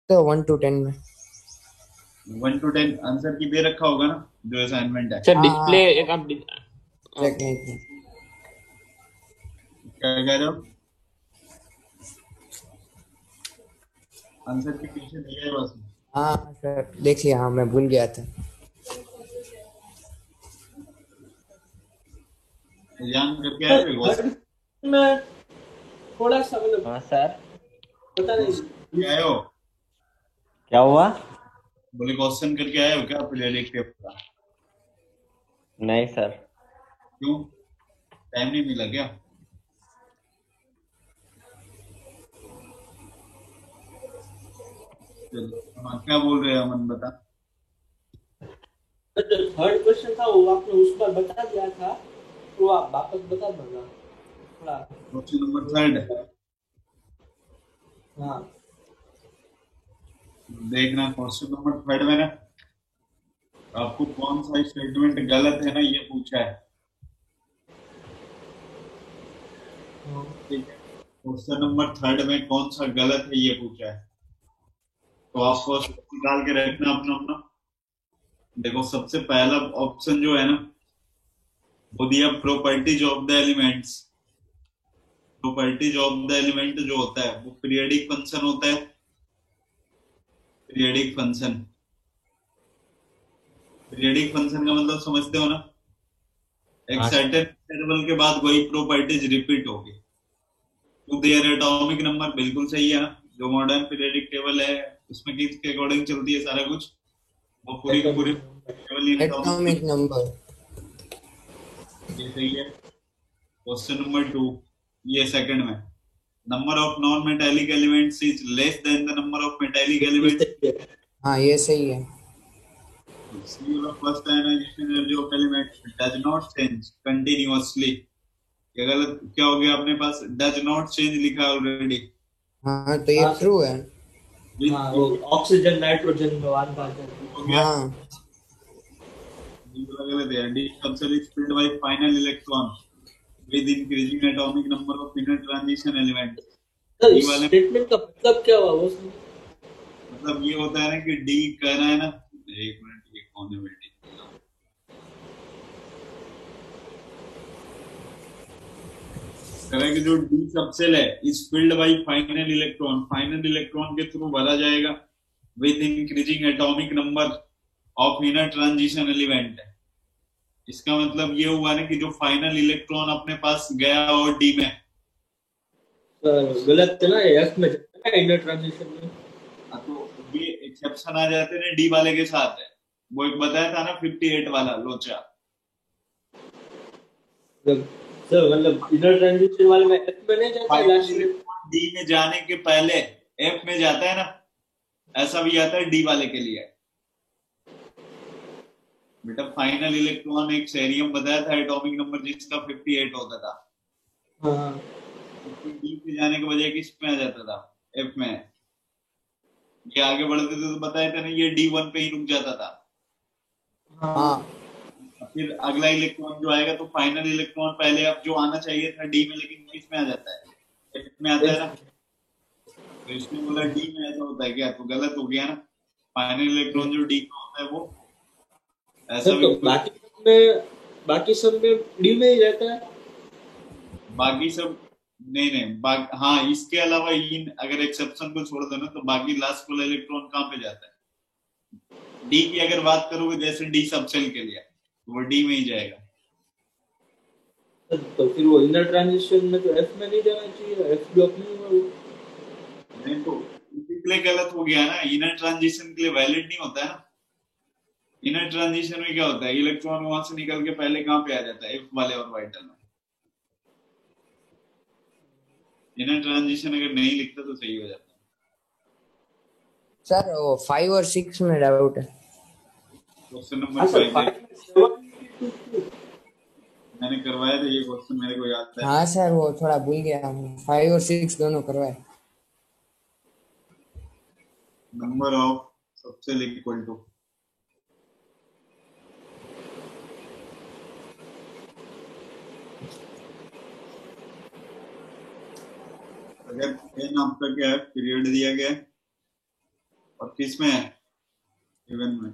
तो 1 to 10 में। 1 to 10 answer की दे रखा होगा ना जो असाइनमेंट है। सर हाँ डिस्प्ले हाँ, एक आप हाँ, चेक नहीं किया। क्या कह रहे हो? आंसर के पीछे दिया है बस। हाँ सर देख लिया, हाँ मैं भूल गया था। ध्यान करके आए थे क्वेश्चन? में थोड़ा सा मतलब हाँ सर पता नहीं। करके आए हो? क्या हुआ? बोले क्वेश्चन करके आए हो क्या पीरियोडिक टेबल का? नहीं सर। क्यों, टाइम नहीं मिला क्या? चलो हाँ, क्या बोल रहे हो अमन बता। जो थर्ड क्वेश्चन था वो आपने उस बार बता दिया था, तो आप वापस बता दो थोड़ा। क्वेश्चन नंबर थर्ड हाँ देखना। क्वेश्चन नंबर थर्ड में ना आपको कौन सा स्टेटमेंट गलत है ना ये पूछा है। ठीक है, क्वेश्चन नंबर थर्ड में कौन सा गलत है ये पूछा है, तो आपको निकाल के रखना अपना अपना। देखो सबसे पहला ऑप्शन जो है ना वो दिया properties of the elements. Properties of the element जो होता है वो पीरियोडिक फंक्शन होता है। पीरियोडिक फंक्शन, पीरियोडिक फंक्शन का मतलब समझते हो ना, एक हाँ सर्टेन इंटरवल के बाद वही प्रॉपर्टीज रिपीट होगी। टू देयर एटॉमिक नंबर बिल्कुल सही है ना, जो मॉडर्न पीरियोडिक टेबल है उसमें किसके अकॉर्डिंग चलती है सारा कुछ, वो पूरी की पूरी टेबल एटॉमिक। Atomic number. ये सही है। क्वेश्चन नंबर टू, ये सेकंड में, number of non metallic elements is less than the number of metallic ये एलिमेंट्स। सही है। हाँ ये सही है। C वाला first ionization energy of element does not change continuously. ये गलत क्या हो गया अपने पास, डज नॉट चेंज लिखा है ऑलरेडी। हाँ तो ये हाँ सर। ट्रू है। हाँ वो ऑक्सीजन नाइट्रोजन में वन का हो गया। हाँ डी वाला गलत है। डी सबसे split bye final electron with increasing atomic number of inner transition element. Sir D इस वाले स्टेटमेंट का मतलब क्या हुआ वो सर? मतलब ये होता है ना कि डी कहना है ना, एक मिनट ये कौन है बेटी, करें कि जो डी सबसेल है is filled by final electron, final electron के थ्रू भरा जाएगा with increasing atomic number of inner transition element. इसका मतलब ये हुआ ना कि जो फाइनल इलेक्ट्रॉन अपने पास गया और डी में, सर गलत है ना, एफ में जाता है इनर ट्रांजिशन में। तो ये एक्सेप्शन आ जाते हैं डी वाले के साथ है। वो एक बताया था ना 58 वाला लोचा। सर मतलब इनर ट्रांजिशन वाले में एफ में नहीं जाता है फाइनल लास्ट में। इलेक्ट्रॉन डी में जाने के पहले एफ में जाता है ना, ऐसा भी आता है डी वाले के लिए। बेटा फाइनल इलेक्ट्रॉन एक सेरियम बताया था एटॉमिक नंबर जिसका 58 होता था, हाँ डी पे जाने के बजाय किस में आ जाता था, एफ में। ये आगे बढ़ते थे तो बताया था ना ये डी1 पे ही रुक जाता था। हाँ फिर अगला इलेक्ट्रॉन जो आएगा तो फाइनल इलेक्ट्रॉन पहले अब जो आना चाहिए था डी में, लेकिन किस में आ जाता है, एफ में आता है ना। तो इसने बोला डी में ऐसा होता है क्या, तो गलत हो गया ना। फाइनल इलेक्ट्रॉन जो डी में होता है वो ऐसा सर भी तो बाकी सब में डी में ही रहता है। बाकी सब नहीं नहीं हाँ इसके अलावा इन अगर एक्सेप्शन को छोड़ दो ना तो बाकी लास्ट वाला इलेक्ट्रॉन कहाँ पे जाता है, डी की अगर बात करोगे जैसे डी सबसेल के लिए तो वो डी में ही जाएगा। सर तो फिर वो इनर ट्रांजिशन में तो एफ में नहीं जाना चाहिए, एफ ब्लॉक नहीं हुआ वो। नहीं तो इसी के लिए गलत हो गया ना, इनर ट्रांजिशन के लिए वैलिड नहीं होता है ना। इनर ट्रांजिशन में क्या होता है, इलेक्ट्रॉन वहां से निकल के पहले कहाँ पे आ जाता है, एफ वाले ऑर्बिटल में। इनर ट्रांजिशन अगर नहीं लिखता तो सही हो जाता। सर वो 5 और 6 में डाउट है। क्वेश्चन हाँ नंबर सर 5 मैंने करवाया था ये क्वेश्चन, मेरे को याद है। हाँ सर वो थोड़ा भूल गया हूँ, 5 और 6 दोनों करवाए। Number of subshell equal to, अगर एन आपका क्या है, पीरियड दिया गया है और किस में है, इवन में।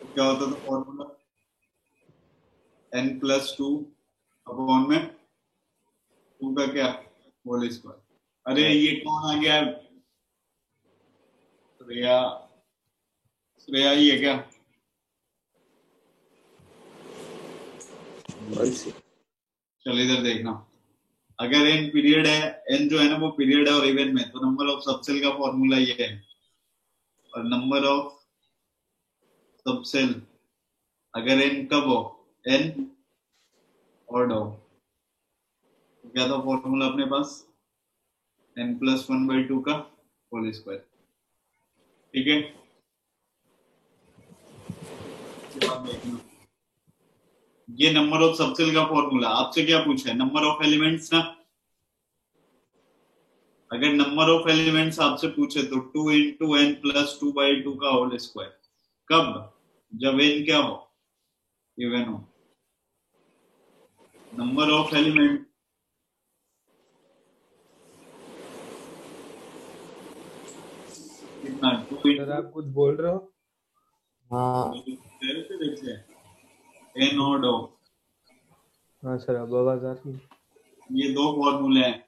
तो क्या होता था फॉर्मूला, n+2 अपॉन में 2 का क्या, होल स्क्वायर। अरे ये कौन आ गया, श्रेया, श्रेया ही है क्या? चल इधर देखना, अगर n पीरियड है, n जो है ना वो पीरियड है और इवन में, तो नंबर ऑफ सबसेल का फॉर्मूला ये है, और नंबर ऑफ सबसेल अगर n कब हो, n ऑड हो, तो क्या था फॉर्मूला अपने पास, n+1/2 का होल स्क्वायर। ठीक है, इसके बाद देखना, ये नंबर ऑफ सबसेल का फॉर्मूला। आपसे क्या पूछा है, नंबर ऑफ एलिमेंट्स ना। अगर नंबर ऑफ एलिमेंट्स आपसे पूछे तो 2 × n+2/2 का होल स्क्वायर। कब, जब n क्या हो, इवन हो। नंबर ऑफ एलिमेंट कितना, 2 सर आप कुछ बोल रहे हो? हाँ n ऑड हो। हाँ सर, अब आवाज आ रही है। ये दो फॉर्मूले हैं।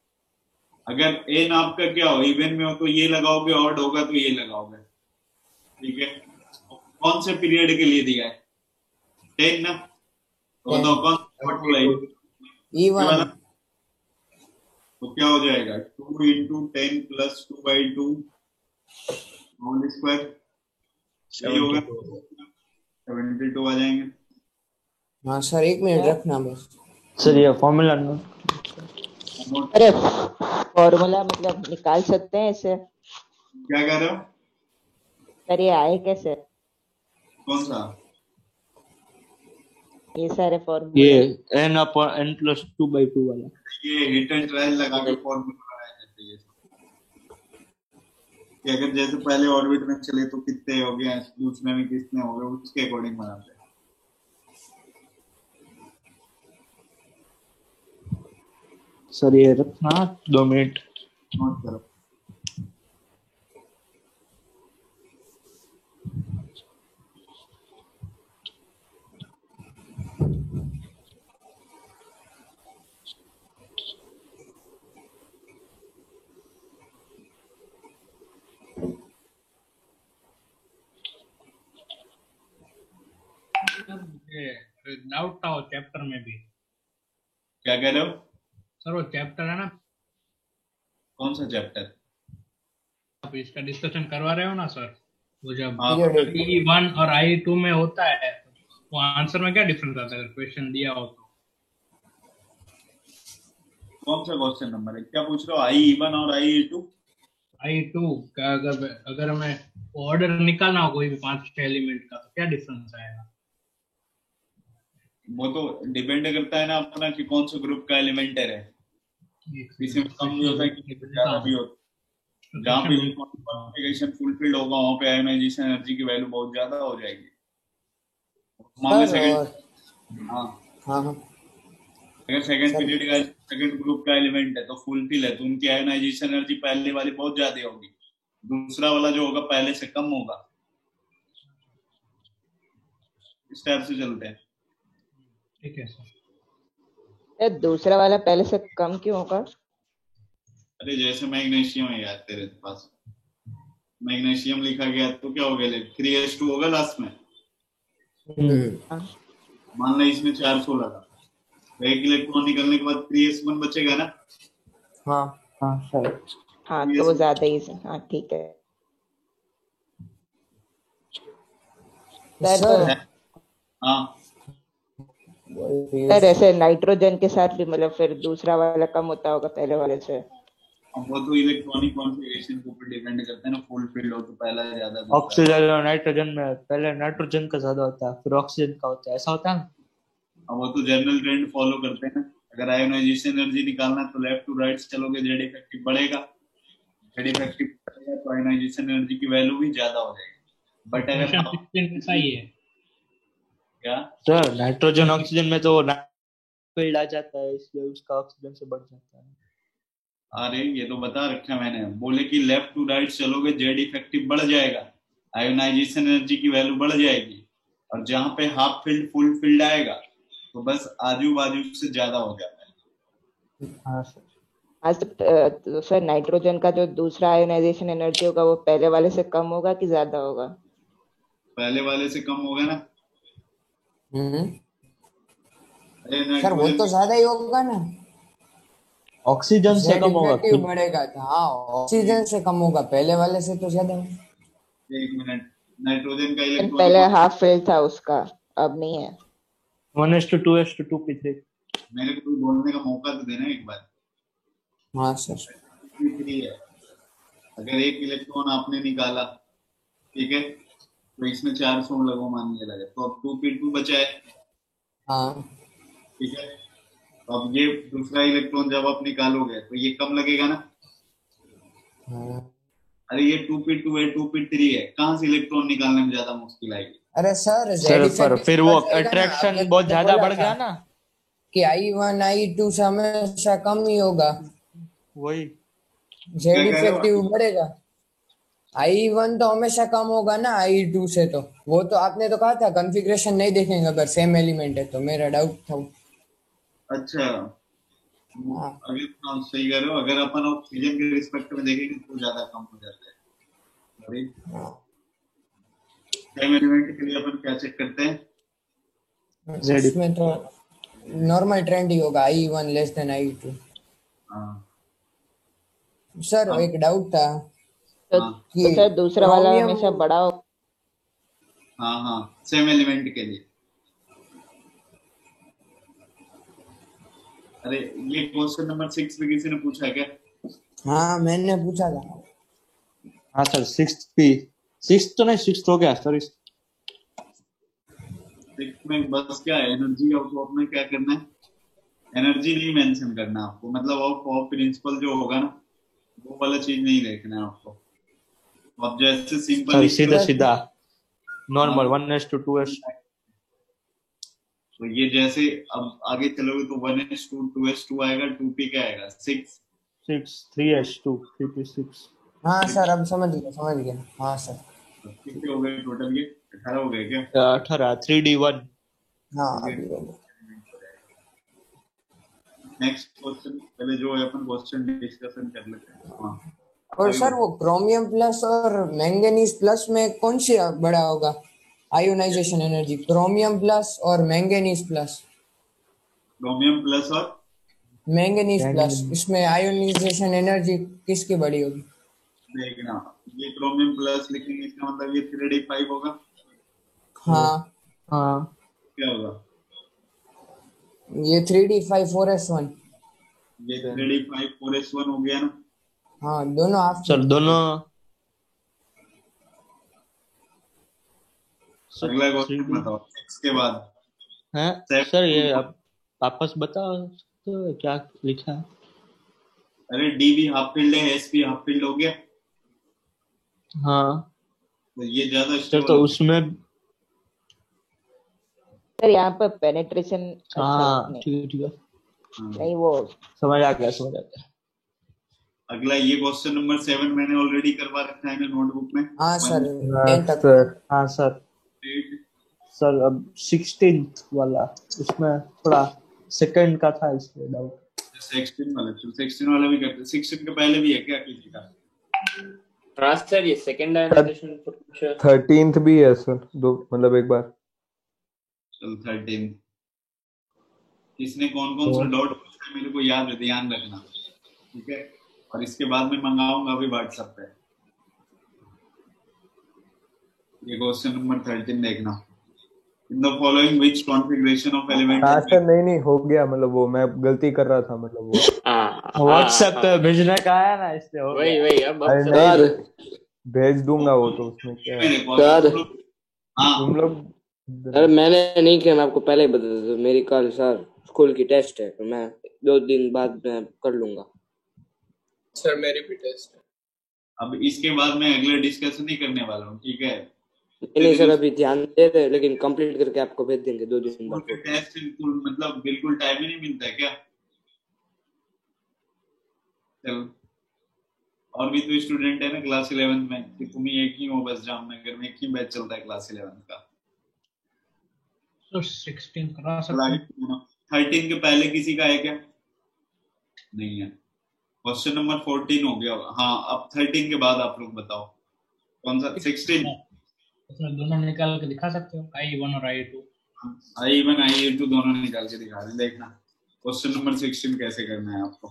अगर n आपका क्या हो, इवन में हो तो ये लगाओगे, ऑड होगा तो ये लगाओगे। ठीक है, कौन से पीरियड के लिए दिया है, 10 ना। तो बताओ कौन सा फॉर्मूला है, ये वाला। इवन तो क्या हो जाएगा, 2 × 10+2/2 होल स्क्वायर, सही होगा, 72 आ जाएंगे। हाँ सर, 1 मिनट रखना बस। सर ये फॉर्मूला नोट। अरे फॉर्मूला मतलब निकाल सकते हैं इसे? क्या कह रहे हो, सर ये आए कैसे, कौन सा, ये सारे ये फॉर्मूले? n+2/2 वाला। ये हिट एंड ट्रायल लगा के फॉर्मूला बनाया जाता है ये सब। कि अगर जैसे पहले ऑर्बिट में चले तो कितने हो गए, दूसरे में कितने हो गए, उसके अकॉर्डिंग बनाते हैं। सर ये रखना 2 मिनट। नोट करो। डाउट था वो चैप्टर में भी। क्या कह रहे हो, सर वो चैप्टर है ना, कौन सा चैप्टर, आप इसका डिस्कशन करवा रहे हो ना सर, वो जब हाँ I1 और I2 में होता है वो आंसर में क्या डिफरेंस आता है, क्वेश्चन दिया हो तो? कौन सा क्वेश्चन नंबर है, क्या पूछ रहे हो, I1 और I2? I2 का अगर हमें ऑर्डर निकालना हो कोई भी 5-6 एलिमेंट का तो क्या डिफरेंस आएगा? वो तो डिपेंड करता है ना अपना कि कौन सा ग्रुप का एलिमेंटर है, किसी में कम भी होता है किसी में ज्यादा भी होता है। जहाँ पे क्वालिफिकेशन फुलफिल्ड होगा वहाँ पे आयोनाइजेशन एनर्जी की वैल्यू बहुत ज्यादा हो जाएगी। मान लो सर सेकंड, हाँ हाँ हाँ अगर सेकंड सर, पीरियड का सेकंड ग्रुप का एलिमेंट है तो फुलफिल है तो उनकी आयोनाइजेशन एनर्जी पहले वाली बहुत ज्यादा होगी, दूसरा वाला जो होगा पहले से कम होगा। इस टाइप से चलते हैं। ठीक है सर। ये दूसरा वाला पहले से कम क्यों होगा? अरे जैसे मैग्नीशियम है यार तेरे पास, मैग्नीशियम लिखा गया तो क्या हो गया, 3s2 होगा लास्ट में। मान लो इसमें 416 था, तो एक इलेक्ट्रॉन निकलने के बाद 3s1 बचेगा ना। हाँ हाँ सर। हाँ तो वो ज्यादा ही है। हाँ ठीक है सर। सर हाँ सर ऐसे नाइट्रोजन के साथ भी मतलब फिर दूसरा वाला कम होता होगा पहले वाले से? अब वो तो इलेक्ट्रॉनिक कॉन्फ़िगरेशन के ऊपर डिपेंड करता है ना, फुल फील्ड हो तो पहला ज्यादा, ऑक्सीजन और नाइट्रोजन में पहले नाइट्रोजन का ज्यादा होता है फिर ऑक्सीजन का होता है, ऐसा होता है ना? अब वो तो जनरल ट्रेंड फॉलो करते हैं ना। अगर आयोनाइजेशन एनर्जी निकालना तो लेफ्ट टू राइट चलोगे, जेड इफेक्टिव बढ़ेगा, जेड इफेक्टिव बढ़ेगा तो आयोनाइजेशन एनर्जी की वैल्यू भी ज्यादा हो जाएगी। बट अगर क्वेश्चन 16 कैसा ही है? क्या, सर नाइट्रोजन ऑक्सीजन में तो फील्ड आ जाता है इसलिए उसका ऑक्सीजन से बढ़ जाता है। अरे ये तो बता रखा मैंने, बोले कि लेफ्ट टू राइट चलोगे जेड इफेक्टिव बढ़ जाएगा, आयोनाइजेशन एनर्जी की वैल्यू बढ़ जाएगी, और जहां पे हाफ फील्ड फुल फील्ड आएगा तो बस आजू बाजू से ज्यादा हो जाता है। हाँ सर। हाँ तो सर नाइट्रोजन का जो दूसरा आयोनाइजेशन एनर्जी होगा वो पहले वाले से कम होगा कि ज्यादा होगा? पहले वाले से कम होगा ना। अरे सर वो तो नाइट्रोजन ज्यादा ही होगा ना, ऑक्सीजन से जेड कम होगा इफेक्टिव खुद। बढ़ेगा तो हाँ ऑक्सीजन से कम होगा, पहले वाले से तो ज्यादा होगा। एक मिनट, नाइट्रोजन का पहले इलेक्ट्रॉन हाफ फील्ड था उसका, अब नहीं है। 1:2:2p3। मेरे को बोलने का मौका तो देना एक बार। हाँ सर। 3 है, अगर एक इलेक्ट्रॉन आपने निकाला, ठीक है, तो इसमें 400 लगो मानने लगे, तो अब 2p2 बचा है, हाँ ठीक है। तो अब ये दूसरा इलेक्ट्रॉन जब आप निकालोगे तो ये कम लगेगा ना। हाँ। अरे ये 2p2 है 2p3 है, कहाँ से इलेक्ट्रॉन निकालने में ज्यादा मुश्किल आएगी। अरे सर सर जेड पर इफेक्टिव फिर वो बढ़ जाएगा ना, अट्रैक्शन आपने बहुत तो ज्यादा बोला बढ़ था गया ना। कि I1 I2 से हमेशा कम ही होगा, वही। जेड क्या कह रहे हो? इफेक्टिव बढ़ेगा। I1 तो हमेशा कम होगा ना I2 से, तो वो तो आपने तो कहा था कॉन्फ़िगरेशन नहीं देखेंगे अगर सेम एलिमेंट है, तो मेरा डाउट था वो। अच्छा, हाँ अभी हाँ, सही कह रहे हो, अगर अपन ऑक्सीजन के रिस्पेक्ट में देखेंगे तो ज्यादा कम हो जाता है। अरे हाँ। सेम एलिमेंट के लिए अपन क्या चेक करते हैं? जेड। इसमें तो नॉर्मल ट्रेंड ही होगा I1 लेस देन I2। हाँ सर हाँ एक डाउट था तो, हाँ कि सर दूसरा वाला क्रोमियम, हमेशा बड़ा हो। हाँ हाँ, सेम एलिमेंट के लिए। अरे ये क्वेश्चन नंबर 6 पे किसी ने पूछा है क्या? हाँ मैंने पूछा था। हाँ सर 6p। 6 तो नहीं, 6 हो गया सर। 6 में बस क्या है, एनर्जी ऑफ में क्या करना है, एनर्जी नहीं मेंशन करना आपको, मतलब ऑफ प्रिंसिपल जो होगा ना वो वाला चीज नहीं देखना है आपको। अब जैसे सर सिंपल सीधा सीधा नॉर्मल 1:2:2। तो ये जैसे अब आगे चलोगे तो 1:2 2:2 आएगा, 2p क्या आएगा 6। 6 3:2 3p6। हाँ सर अब समझ गया। हाँ सर। कितने हो गए टोटल, ये 18 हो गए क्या? 18 3d1। हाँ अभी हो गया। नेक्स्ट क्वेश्चन, पहले जो है अपन क्वेश्चन डिस्कशन कर लेते हैं। हाँ और सर वो क्रोमियम प्लस और मैंगनीज प्लस में कौन सी बड़ा होगा आयोनाइजेशन एनर्जी, क्रोमियम प्लस और मैंगनीज प्लस? क्रोमियम प्लस और मैंगनीज प्लस, इसमें आयोनाइजेशन एनर्जी किसकी बड़ी होगी? देखना, ये क्रोमियम प्लस लिखेंगे इसका मतलब ये 3d5 होगा। हाँ हाँ क्या होगा? ये 3d5 4s1। ये 3d5 4s1 हो गया ना। हाँ दोनों हाफ सर दोनों। अगला क्वेश्चन बताओ 6 के बाद। हैं सर ये आप वापस बताओ तो क्या लिखा है? अरे डी भी हाफ फील्ड है, एस भी हाफ फील्ड हो गया, हाँ तो ये ज्यादा सर तो उसमें सर यहाँ पर पेनिट्रेशन। हाँ ठीक है नहीं वो समझ आ गया। अगला ये क्वेश्चन नंबर 7 मैंने ऑलरेडी करवा रखा है ना नोटबुक में। हाँ सर 10 तक। हाँ सर। सर अब 16th वाला इसमें थोड़ा सेकंड का था इसलिए डाउट। 16 वाला, चलो 16 वाला भी करते हैं। 16 के पहले भी है क्या किसी का? हाँ सर ये सेकंड आयोनाइजेशन पर कुछ 13th भी है सर, दो मतलब एक बार। चलो 13 इसने कौन कौन सा डॉट पूछा है मेरे को याद है, ध्यान रखना, ठीक है। और इसके बाद में मंगाऊंगा भी व्हाट्सएप पे। ये क्वेश्चन नंबर 13 देखना, in the following which configuration of element. हाँ सर नहीं हो गया, मतलब वो मैं गलती कर रहा था, मतलब वो व्हाट्सएप पे भेजने का आया ना इसलिए हो गया। वही अब अरे नहीं भेज दूंगा वो तो, उसमें क्या है। हाँ तुम लोग सर मैंने नहीं किया, मैं आपको पहले ही बता दूं, मेरी कल सर स्कूल की टेस्ट है, तो मैं 2 दिन बाद मैं कर लूंगा। सर मेरी भी टेस्ट है। अब इसके बाद मैं अगले डिस्कशन नहीं करने वाला हूँ, ठीक है। नहीं सर अभी ध्यान दे रहे, लेकिन कंप्लीट करके आपको भेज देंगे 2 दिन बाद। टेस्ट बिल्कुल मतलब बिल्कुल टाइम ही नहीं मिलता है क्या? चलो, और भी तो स्टूडेंट है ना क्लास 11 में, कि तुम ही एक ही हो बस जामनगर में, एक ही बैच चलता है क्लास 11 का। तो 16 करा सकते हैं। 13 के पहले किसी का है क्या? नहीं है। क्वेश्चन नंबर 14 हो गया। हाँ, अब 13 के बाद आप लोग बताओ कौन सा 16। उसमें दोनों निकाल के दिखा सकते हो, I1 और I2। I1 I2 दोनों निकाल के दिखा रहे हैं। देखना क्वेश्चन नंबर 16 कैसे करना है आपको।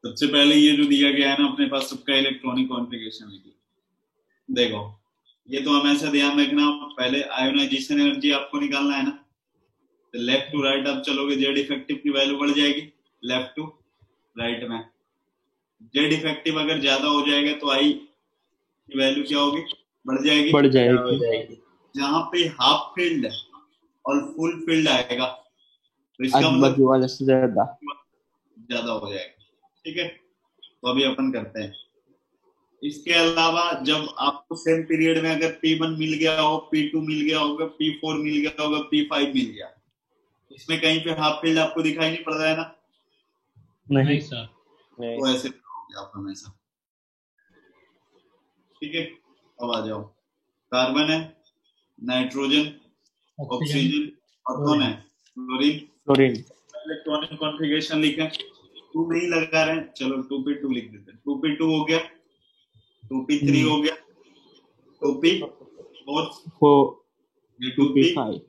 सबसे पहले ये जो दिया गया है ना अपने पास, सबका इलेक्ट्रॉनिक कॉन्फ़िगरेशन लिखिए। देखो, ये तो हमेशा ध्यान रखना, पहले आयोनाइजेशन एनर्जी आपको निकालना है ना, तो लेफ्ट टू राइट आप चलोगे, जेड इफेक्टिव की वैल्यू बढ़ जाएगी लेफ्ट टू राइट में। जेड इफेक्टिव अगर ज्यादा हो जाएगा तो आई की वैल्यू क्या होगी? बढ़ जाएगी। जहां पे हाफ फील्ड और फुल फील्ड आएगा तो इसका मतलब वाले से ज्यादा हो जाएगा। ठीक है, तो अभी अपन करते हैं। इसके अलावा जब आपको सेम पीरियड में अगर P1 मिल गया हो, P2 मिल गया होगा, P4 मिल गया होगा, P5 मिल गया, इसमें कहीं पे हाफ फील्ड आपको दिखाई नहीं पड़ रहा है ना? नहीं सर। तो ऐसे करोगे आप हमेशा। ठीक है, अब आ जाओ। कार्बन है, नाइट्रोजन, ऑक्सीजन और कौन है? फ्लोरीन। इलेक्ट्रॉनिक कॉन्फ़िगरेशन लिखें। 2 नहीं लगा रहे हैं, चलो 2p2 लिख देते हैं। 2p2 हो गया, 2p3 हो गया, 2p4, ये 2p5।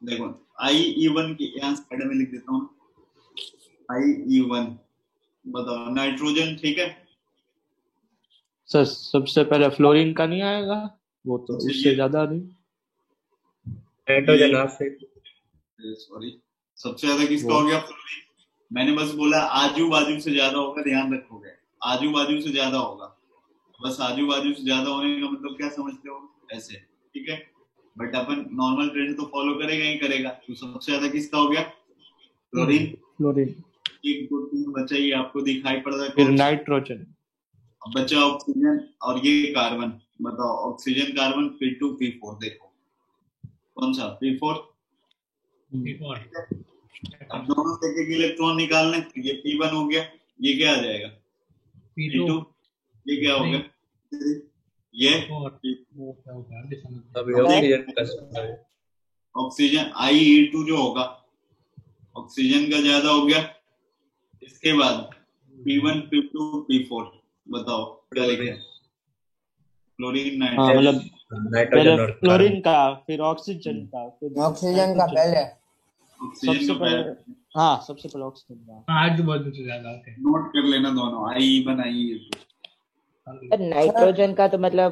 देखो IE1 की यहाँ साइड में लिख देता हूँ, IE1। बताओ नाइट्रोजन। ठीक है सर, सबसे पहले फ्लोरीन का नहीं आएगा, वो तो उससे ज्यादा नहीं। नाइट्रोजन सॉरी, सबसे ज्यादा किसका हो गया? फ्लोरीन। मैंने बस बोला आजू बाजू से ज्यादा होगा, ध्यान रखोगे, आजू बाजू से ज्यादा होगा। बस आजू बाजू से ज्यादा होने का मतलब क्या समझते हो? ऐसे। ठीक है, बट अपन नॉर्मल ट्रेंड तो फॉलो करेगा ही करेगा। तो सबसे ज्यादा किसका हो गया? फ्लोरीन। 1 2 3 बचा, ये आपको दिखाई पड़ रहा है। फिर नाइट्रोजन बचा ऑक्सीजन और ये कार्बन। बताओ ऑक्सीजन कार्बन P2 P4। देखो कौन सा? P4। अब दोनों से एक इलेक्ट्रॉन निकालने, ये P1 हो गया, ये क्या आ जाएगा? P2। ये क्या हो गया? ये ऑक्सीजन IE2 जो होगा, ऑक्सीजन का ज्यादा हो गया। इसके बाद P1 P2 P4। बताओ क्या लिखे? Fluorine, nitrogen. पहले फ्लोरीन का, फिर ऑक्सीजन का, फिर ऑक्सीजन का पहले। सबसे पहले हाँ, सबसे पहले ऑक्सीजन का। आजू बाजू से ज्यादा। नोट कर लेना दोनों, IE1 IE2। नाइट्रोजन का तो मतलब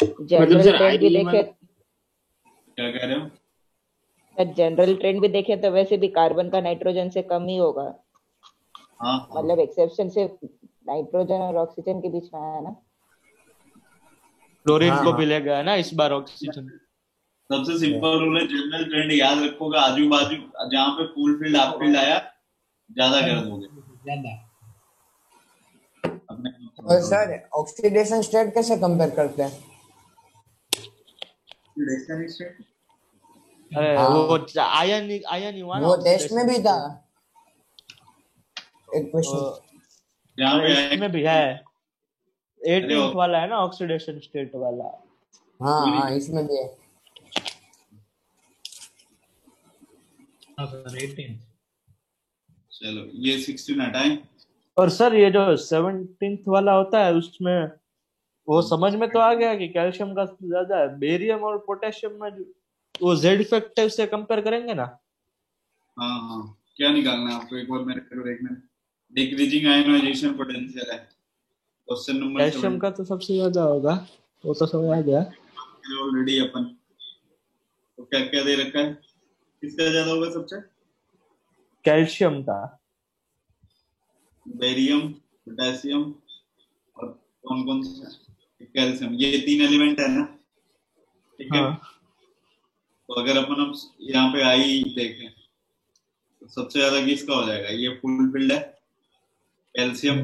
जनरल ट्रेंड भी देखे, क्या कह रहे हो? जनरल ट्रेंड भी देखे तो वैसे भी कार्बन का नाइट्रोजन से कम ही होगा। हाँ, मतलब एक्सेप्शन से नाइट्रोजन और ऑक्सीजन के बीच में आया ना। फ्लोरीन को भी ले गया ना इस बार ऑक्सीजन। सबसे सिंपल रूल है, जनरल ट्रेंड याद रखोगे, आजू बाजू जहाँ पे फुल फील्ड हाफ फील्ड आया ज्यादा कर दोगे। और सर ऑक्सीडेशन स्टेट कैसे कंपेयर करते हैं? अरे वो आयन हुआ ना, वो टेस्ट में भी था एक क्वेश्चन। इसमें भी है, 18th वाला है ना ऑक्सीडेशन स्टेट वाला। हाँ इसमें भी है। चलो ये 16 हटाएं। और सर ये जो 17th वाला होता है उसमें वो समझ में तो आ गया कि कैल्शियम का ज्यादा है। बेरियम और पोटेशियम में वो जेड इफेक्टिव से कंपेयर करेंगे ना। हाँ, क्या निकालना है आपको? एक बार मेरे को देखना। डिक्रीजिंग आयोनाइजेशन पोटेंशियल है क्वेश्चन नंबर। कैल्शियम का तो सबसे ज्यादा होगा, वो तो समझ आ गया ऑलरेडी अपन। तो क्या क्या दे रखा है? किसका ज्यादा होगा सबसे? कैल्शियम का। बेरियम, पोटेशियम और कौन कौन सा? कैल्शियम। ये 3 एलिमेंट है ना। ठीक है, तो अगर अपन अब यहाँ पे आई देखें तो सबसे ज्यादा किसका हो जाएगा? ये फुल फील्ड है कैल्शियम।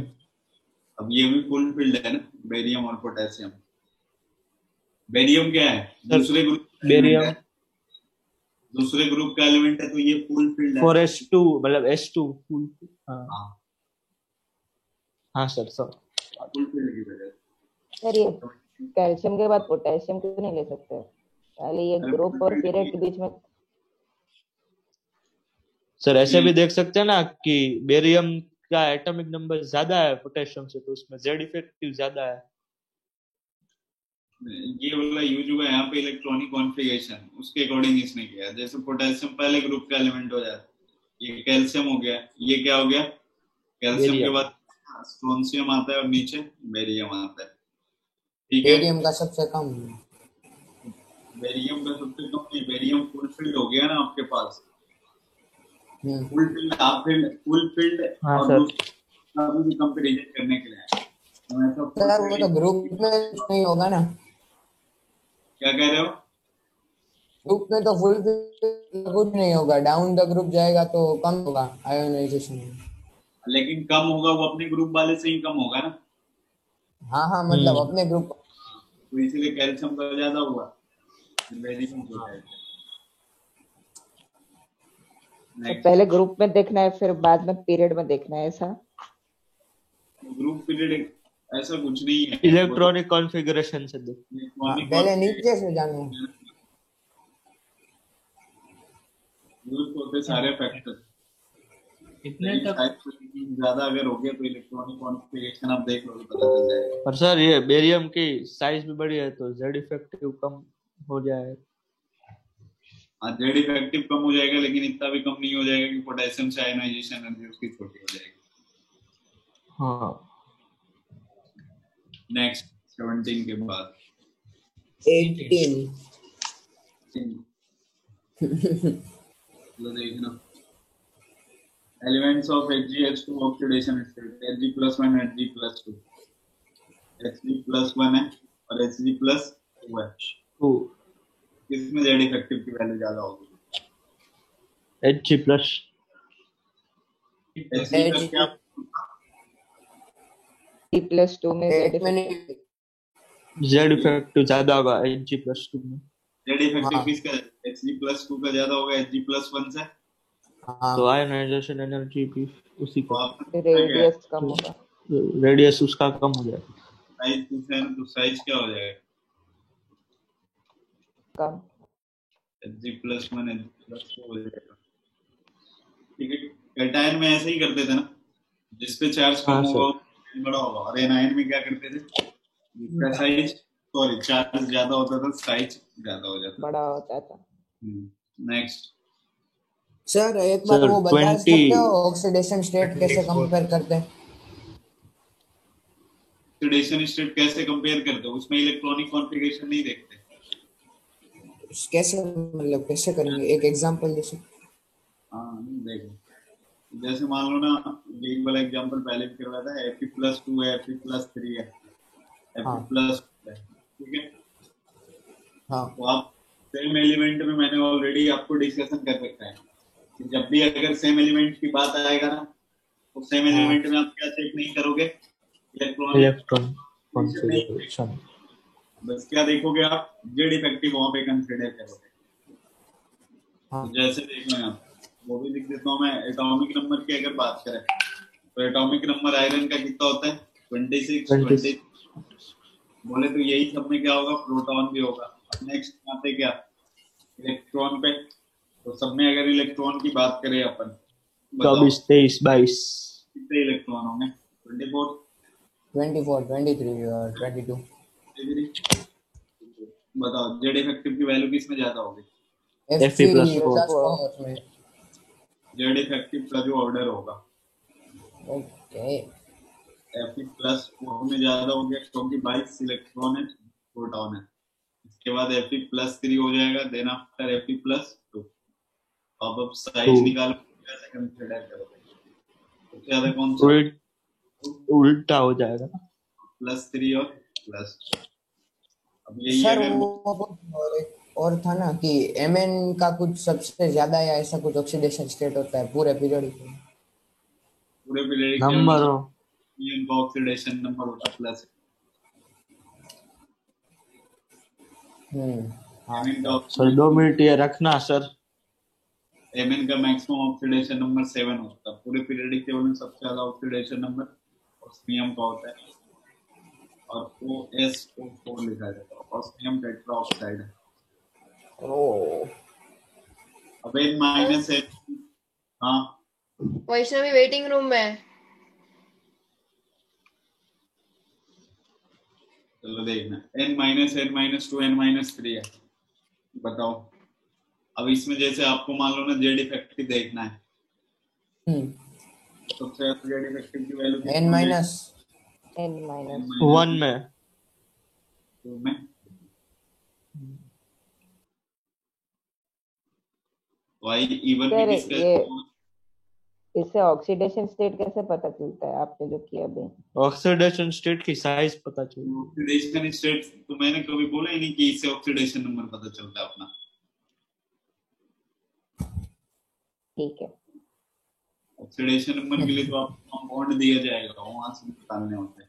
अब ये भी फुल फील्ड है ना, बेरियम और पोटेशियम। बेरियम क्या है? दूसरे ग्रुप। बेरियम दूसरे ग्रुप का एलिमेंट है तो ये फुल फील्ड है। 4s2 मतलब s2 फुल। हाँ हाँ हाँ सर फुल फील्ड की वजह सर ये कैल्शियम के बाद पोटेशियम क्यों नहीं ले सकते? पहले ये से। ग्रुप और पीरियड के बीच में सर ऐसे भी देख सकते हैं ना कि बेरियम का एटॉमिक नंबर ज्यादा है पोटेशियम से, तो उसमें जेड इफेक्टिव ज्यादा है। ये वाला यूज हुआ है यहाँ पे इलेक्ट्रॉनिक कॉन्फ़िगरेशन, उसके अकॉर्डिंग इसने किया। जैसे पोटेशियम पहले ग्रुप का एलिमेंट हो जाता है, ये कैल्शियम हो गया, ये क्या हो गया, कैल्शियम के बेरियम। बाद स्ट्रोंशियम आता है और नीचे बेरियम आता है। ठीक है, बेरियम का सबसे कम। बेरियम का सबसे कम नहीं, बेरियम फुल फील्ड हो गया ना आपके पास। हम्म। Full field, half field, full field हाँ और सर। दूसरा भी कंपैरिजन करने के लिए है। तो ऐसा full सर वो filled तो ग्रुप में नहीं होगा ना, क्या कह रहे हो? ग्रुप में तो फुल कुछ नहीं होगा, डाउन द ग्रुप जाएगा तो कम होगा आयोनाइजेशन। लेकिन कम होगा वो अपने ग्रुप वाले से ही कम होगा ना, हाँ हाँ, मतलब अपने ग्रुप। तो इसीलिए कैल्शियम का ज्यादा हुआ, बेरियम जो है। तो पहले ग्रुप में देखना है फिर बाद में पीरियड में देखना है, ऐसा? ग्रुप पीरियड ऐसा कुछ नहीं है, इलेक्ट्रॉनिक कॉन्फ़िगरेशन से देख। इलेक्ट्रॉनिक पहले नीचे से जानो। यूज होते सारे फैक्टर। कितने तक ज्यादा अगर हो गया तो इलेक्ट्रॉनिक कॉन्फ़िगरेशन आप देख लो तो पता चल जाएगा। और सर ये बेरियम की साइज भी बड़ी है तो जेड इफेक्टिव कम हो जाए। हाँ जेड इफेक्टिव कम हो जाएगा, लेकिन इतना भी कम नहीं हो जाएगा कि पोटेशियम से आयनाइजेशन एनर्जी उसकी छोटी हो जाएगी। हाँ नेक्स्ट 17 के बाद 18। लो देखना, elements of HgH2 oxidation state, Hg+1 Hg+2, Hg+1 है और Hg+2 है। तो किसमें जेड इफेक्टिव की वैल्यू ज्यादा होगी? Hg plus. Hg का क्या? T+2 में एक मिनट। जेड इफेक्टिव ज्यादा होगा Hg+2 में। जेड इफेक्टिव हाँ। किसका? Hg+2 का ज्यादा होगा Hg+1 से। हाँ तो आयनाइजेशन एनर्जी भी उसी तो का, आपने रेडियस कम होगा। रेडियस उसका कम हो जाएगा। साइज पूछा है ना, तो साइज क्या हो जाएगा? कम। Hg+1 Hg+2 हो जाएगा। ठीक है, कैटायन में ऐसे ही करते थे ना, जिसपे चार्ज कम हाँ, होगा वो बड़ा होगा, और एनायन में क्या करते थे, जिसका साइज सॉरी चार्ज ज्यादा होता था साइज ज्यादा हो जाता बड़ा होता था। था। नेक्स्ट सर एक बार सर वो बता 20 सकते हो ऑक्सीडेशन स्टेट कैसे कंपेयर करते हैं? ऑक्सीडेशन स्टेट कैसे कंपेयर करते हो? उसमें इलेक्ट्रॉनिक कॉन्फ़िगरेशन नहीं देखते। कैसे मतलब कैसे करेंगे, एक एग्जांपल दे सकते? हाँ देखो, जैसे मान लो ना, एक वाला एग्जांपल पहले भी करवाया था, Fe+2 है, Fe+3 है, हाँ। Fe+2 है, ठीक है। हाँ तो आप सेम एलिमेंट में मैंने ऑलरेडी आपको डिस्कशन कर रखा है कि जब भी अगर सेम एलिमेंट की बात आएगा ना, तो सेम एलिमेंट में आप क्या चेक नहीं करोगे? Electronic configuration. बस क्या देखोगे आप? जेड इफेक्टिव वहां पे कंसीडर करोगे। हाँ। तो जैसे देखना आप, वो भी लिख देता हूँ मैं। एटॉमिक नंबर की अगर बात करें तो एटॉमिक नंबर आयरन का कितना होता है? 26। बोले तो यही सब में क्या होगा? प्रोटॉन भी होगा। नेक्स्ट आते क्या? इलेक्ट्रॉन पे। तो सब में अगर इलेक्ट्रॉन की बात करें अपन, 24, 23, 22 कितने इलेक्ट्रॉन होंगे? 24, 24, 23 और 22। बताओ जेड इफेक्टिव की वैल्यू किसमें ज्यादा होगी? Fe+4 में। जेड इफेक्टिव का जो ऑर्डर होगा ओके। Fe+4 में ज्यादा हो गया क्योंकि 22 इलेक्ट्रॉन है, प्रोटॉन है। इसके बाद Fe+3 हो जाएगा, देन आफ्टर Fe+2। अब साइज निकालो, कैसे कंसीडर करोगे? सबसे ज्यादा कौन सा? उल्टा हो जाएगा ना, +3 और प्लस। अब यही सर अगर वो और था ना कि Mn का कुछ सबसे ज्यादा या ऐसा कुछ ऑक्सीडेशन स्टेट होता है पूरे पीरियड में? पूरे पीरियड नंबर हो का ऑक्सीडेशन नंबर होता प्लस। हाँ सर 2 मिनट ये रखना सर। Mn का मैक्सिमम ऑक्सीडेशन नंबर 7 होता है। पूरे पीरियोडिक टेबल में सबसे ज्यादा ऑक्सीडेशन नंबर ऑस्मियम का होता है और OSO4 लिखा जाता है, ऑस्मियम टेट्रा ऑक्साइड है। अब N माइनस है, हाँ वैष्णवी वेटिंग रूम में है। चलो देखना, N-2 N-3 है। बताओ अब इसमें जैसे आपको मान लो ना जेड इफेक्टिव देखना है, सबसे ज्यादा जेड इफेक्टिव की वैल्यू N माइनस 1 में 2 में। वाई इवन सर में किसका ये इससे ऑक्सीडेशन स्टेट कैसे पता चलता है आपने जो किया अभी? ऑक्सीडेशन स्टेट की साइज पता चलती है। ऑक्सीडेशन स्टेट तो मैंने कभी बोला ही नहीं कि इससे ऑक्सीडेशन नंबर पता चलता है अपना। ठीक है। ऑक्सीडेशन नंबर के लिए तो आपको कंपाउंड दिया जाएगा, वहां से निकालने होते हैं।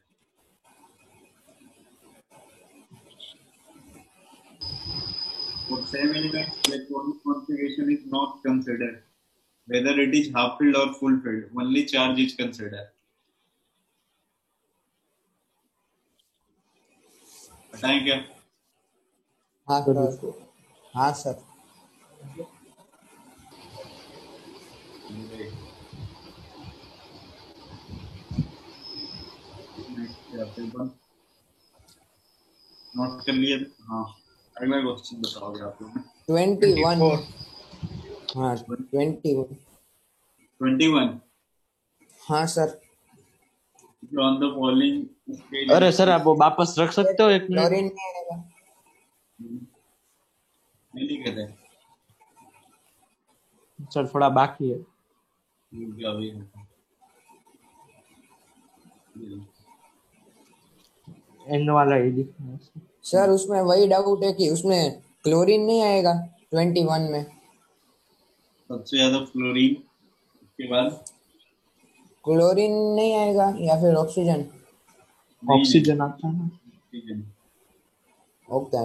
For same element, electronic configuration is not considered. Whether it is half filled or full filled, only charge is considered. बताएं क्या? हाँ सर, हाँ सर। नोट कर लिए? हाँ, अगला क्वेश्चन बताओगे आप लोग? 21। हाँ 21। हाँ sir. On the following scale, अरे सर आप वो वापस रख सकते हो एक मिनट? क्लोरीन नहीं आएगा। नहीं लिखे थे सर, थोड़ा बाकी है। एंड वाला ही लिखना है सर। उसमें वही डाउट है कि उसमें क्लोरीन नहीं आएगा 21 में। सबसे ज्यादा फ्लोरीन, उसके बाद क्लोरीन नहीं आएगा या फिर ऑक्सीजन? ऑक्सीजन आता है ना। ओके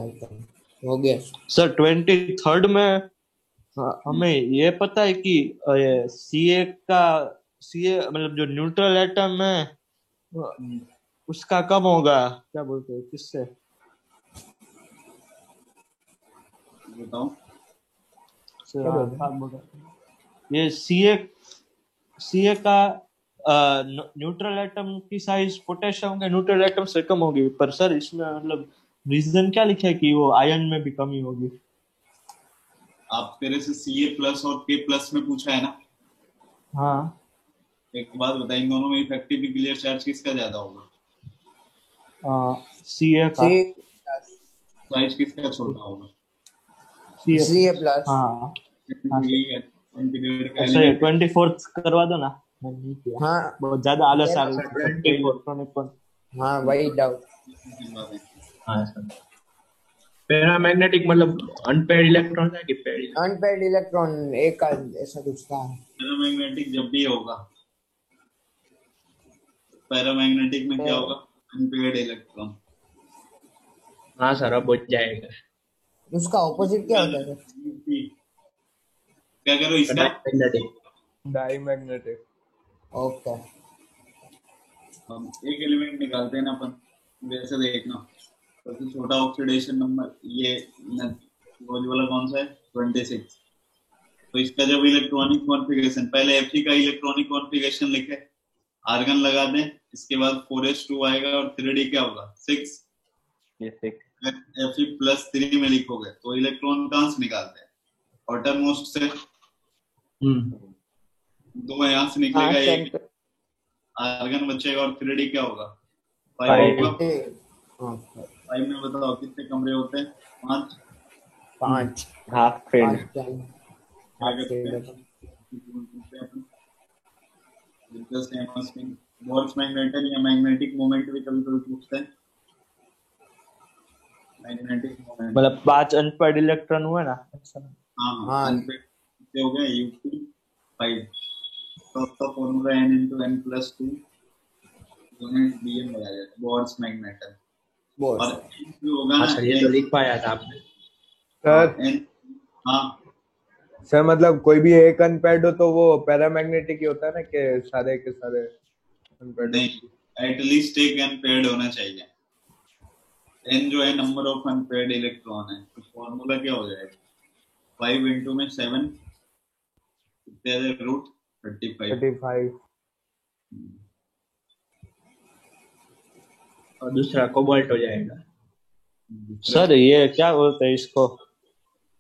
हो गया सर। 23rd में हमें ये पता है कि सीए मतलब जो न्यूट्रल एटम है उसका कम होगा, क्या बोलते हैं, किससे? बताओ ये सीए का न्यूट्रल एटम की साइज पोटेशियम के न्यूट्रल एटम से कम होगी, पर सर इसमें मतलब रीजन क्या लिखा है कि वो आयन में भी कमी होगी? आप तेरे से Ca+ और K+ में पूछा है ना? हाँ। एक बात बता, इन दोनों में इफेक्टिव न्यूक्लियर चार्ज किसका ज्यादा होगा? सीए का। साइज किसका छोटा होगा? Ca+। हाँ। 24th करवा दो ना। हाँ बहुत ज्यादा आलस आ रही है। हाँ वही डाउट। हाँ सर। पैरामैग्नेटिक मतलब अनपेयर्ड इलेक्ट्रॉन है कि पेयर्ड? अनपेयर्ड इलेक्ट्रॉन एक का ऐसा कुछ था। पैरामैग्नेटिक जब भी होगा, पैरामैग्नेटिक में क्या होगा? Unpaired electron. हाँ सर, अब हो जाएगा। उसका ऑपोजिट क्या होता है? क्या करो इसका? डाईमैग्नेटिक। ओके। हम एक एलिमेंट निकालते हैं ना अपन, वैसे देखना सबसे छोटा ऑक्सीडेशन नंबर ये वाला कौन सा है? 26। तो इसका जब इलेक्ट्रॉनिक कॉन्फ़िगरेशन, पहले Fe का इलेक्ट्रॉनिक कॉन्फ़िगरेशन लिखे, आर्गन लगा दें, इसके बाद 4s2 आएगा और 3d क्या होगा? 6। Fe+3 में लिखोगे तो इलेक्ट्रॉन कहाँ से निकालते हैं? आउटरमोस्ट से। 2 यहाँ से निकलेगा, एक आर्गन बचेगा और 3d क्या होगा? 5 होगा। 5 में बताओ कितने कमरे होते हैं? 5। Half field. बोर्स मैग्नेटन या मैग्नेटिक मोमेंट भी कभी कभी पूछते हैं। मैग्नेटिक मोमेंट मतलब 5 अनपेयर्ड इलेक्ट्रॉन हुआ ना। हाँ अनपेयर्ड हो गया U5। तो उसका फॉर्मूला N×N+2 यूनिट Bm लगाया जाता है, बोर्स मैग्नेटन। और होगा ना, ये तो लिख पाया था आपने सर। हाँ सर मतलब कोई भी एक अनपेड हो तो वो पैरामैग्नेटिक ही होता है ना, कि सारे के सारे अनपेड? नहीं, एटलीस्ट एक अनपेयर्ड होना चाहिए। n जो है नंबर ऑफ अनपेयर्ड इलेक्ट्रॉन है, तो फॉर्मूला क्या हो जाएगा? 5 इंटू में 7 रूट 35। और दूसरा कोबाल्ट हो जाएगा। सर ये क्या बोलते हैं इसको,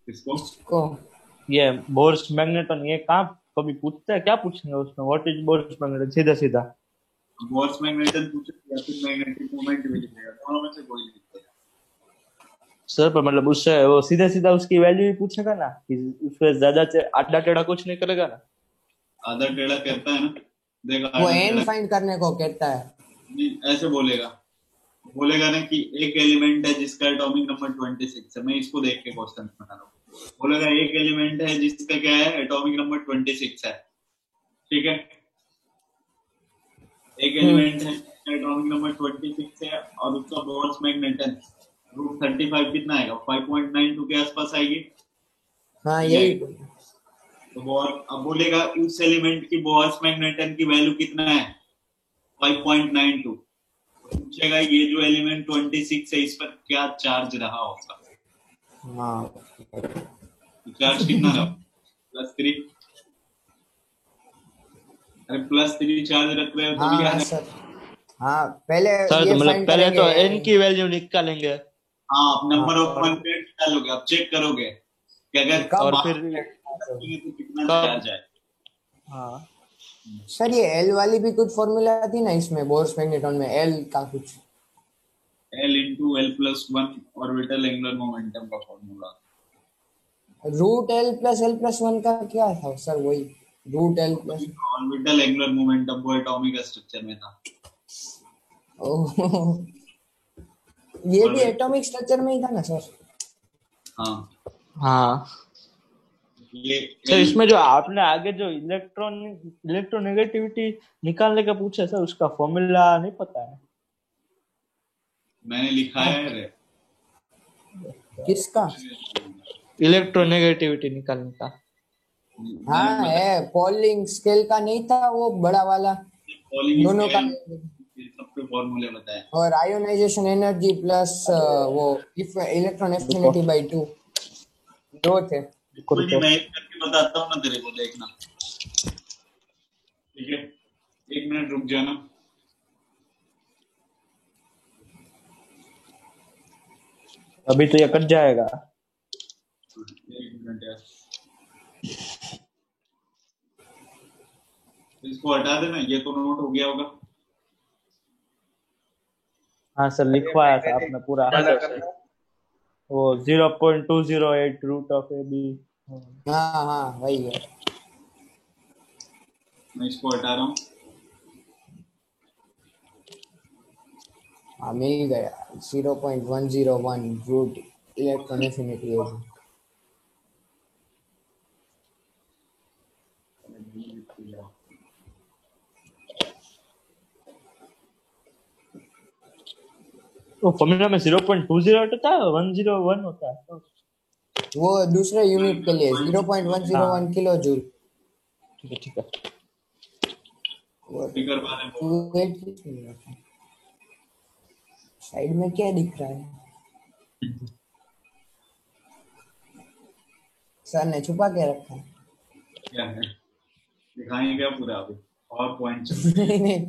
किसको? ये बोर्स मैग्नेटन, ये कहाँ कभी पूछते हैं? क्या पूछेंगे उसमें? What is Bohr's magneton? सीधा सीधा बोर्स मैग्नेटन पूछेगा या फिर मैग्नेटिक मोमेंट भी लिखेगा, दोनों में से कोई लिखेगा। सर पर मतलब उससे वो सीधा सीधा उसकी वैल्यू ही पूछेगा ना, कि उससे ज्यादा आधा टेढ़ा कुछ नहीं करेगा ना? आधा टेढ़ा कहता है ना, देखा वो एन फाइंड करने को कहता है। ऐसे बोलेगा ना कि एक एलिमेंट है जिसका एटॉमिक नंबर 26 है। मैं इसको देख के क्वेश्चन बना रहा हूँ। बोलेगा एक एलिमेंट है जिसका क्या है, एटॉमिक नंबर 26 है, ठीक है। एक एलिमेंट है एटॉमिक नंबर 26 है और उसका बोर्स मैग्नेटन रूट 35 कितना आएगा? 5.92 के आसपास आएगी। हाँ यही। तो अब बोलेगा उस एलिमेंट की बोर्स मैग्नेटन की वैल्यू कितना है? 5.92। पूछेगा ये जो एलिमेंट 26 है इस पर क्या चार्ज रहा होगा? चार्ज कितना रहा? +3। अरे +3 चार्ज रख रहे हो तो भी सर। हाँ पहले सर, ये तो मतलब फाइंड पहले करेंगे। तो n की वैल्यू निकालेंगे। हाँ, आप नंबर ऑफ अनपेयर्ड निकालोगे, अब चेक करोगे कि अगर और फिर तो कितना चार्ज है। हाँ सर ये एल वाली भी कुछ फॉर्मूला थी ना इसमें, बोर्स मैग्नेटॉन में एल का कुछ, L into L+1 orbital angular momentum का फॉर्मूला। रूट L+L+1 का क्या था सर? वही root L plus orbital angular momentum वो एटॉमिक स्ट्रक्चर में था। ये भी एटॉमिक स्ट्रक्चर में ही था ना सर? हाँ ये सर, इसमें जो आपने आगे जो इलेक्ट्रोनेगेटिविटी निकालने का पूछा सर, उसका फॉर्मूला नहीं पता है? मैंने लिखा है रे। किसका? इलेक्ट्रोनेगेटिविटी निकालने का। हाँ है, पॉलिंग स्केल का नहीं था वो बड़ा वाला? दोनों का सबके फॉर्मूले बताए। और आयोनाइजेशन एनर्जी प्लस वो इलेक्ट्रॉन एफिनिटी बाय 2 दो थे। कोई नहीं, मैं करके बताता हूँ ना तेरे को, देखना। ठीक है, 1 मिनट रुक जाना। अभी तो ये कट जाएगा। 1 मिनट यार, इसको हटा देना। ये तो नोट हो गया होगा। हाँ सर, लिखवाया था आपने पूरा। वो 0.208 रूट ऑफ AB। हाँ वही है। मैं इसको हटा रहा हूँ। हाँ मिल गया, 0.101 रूट इलेक्ट्रॉन एफिनिटी है। तो फॉर्मूला में 0.20 होता है, 101 होता है। वो दूसरे यूनिट के लिए 0.101 किलो जूल। ठीक है। साइड में क्या दिख रहा है? सर ने छुपा के रखा है। क्या है? दिखाएंगे क्या पूरा अभी? और पॉइंट नहीं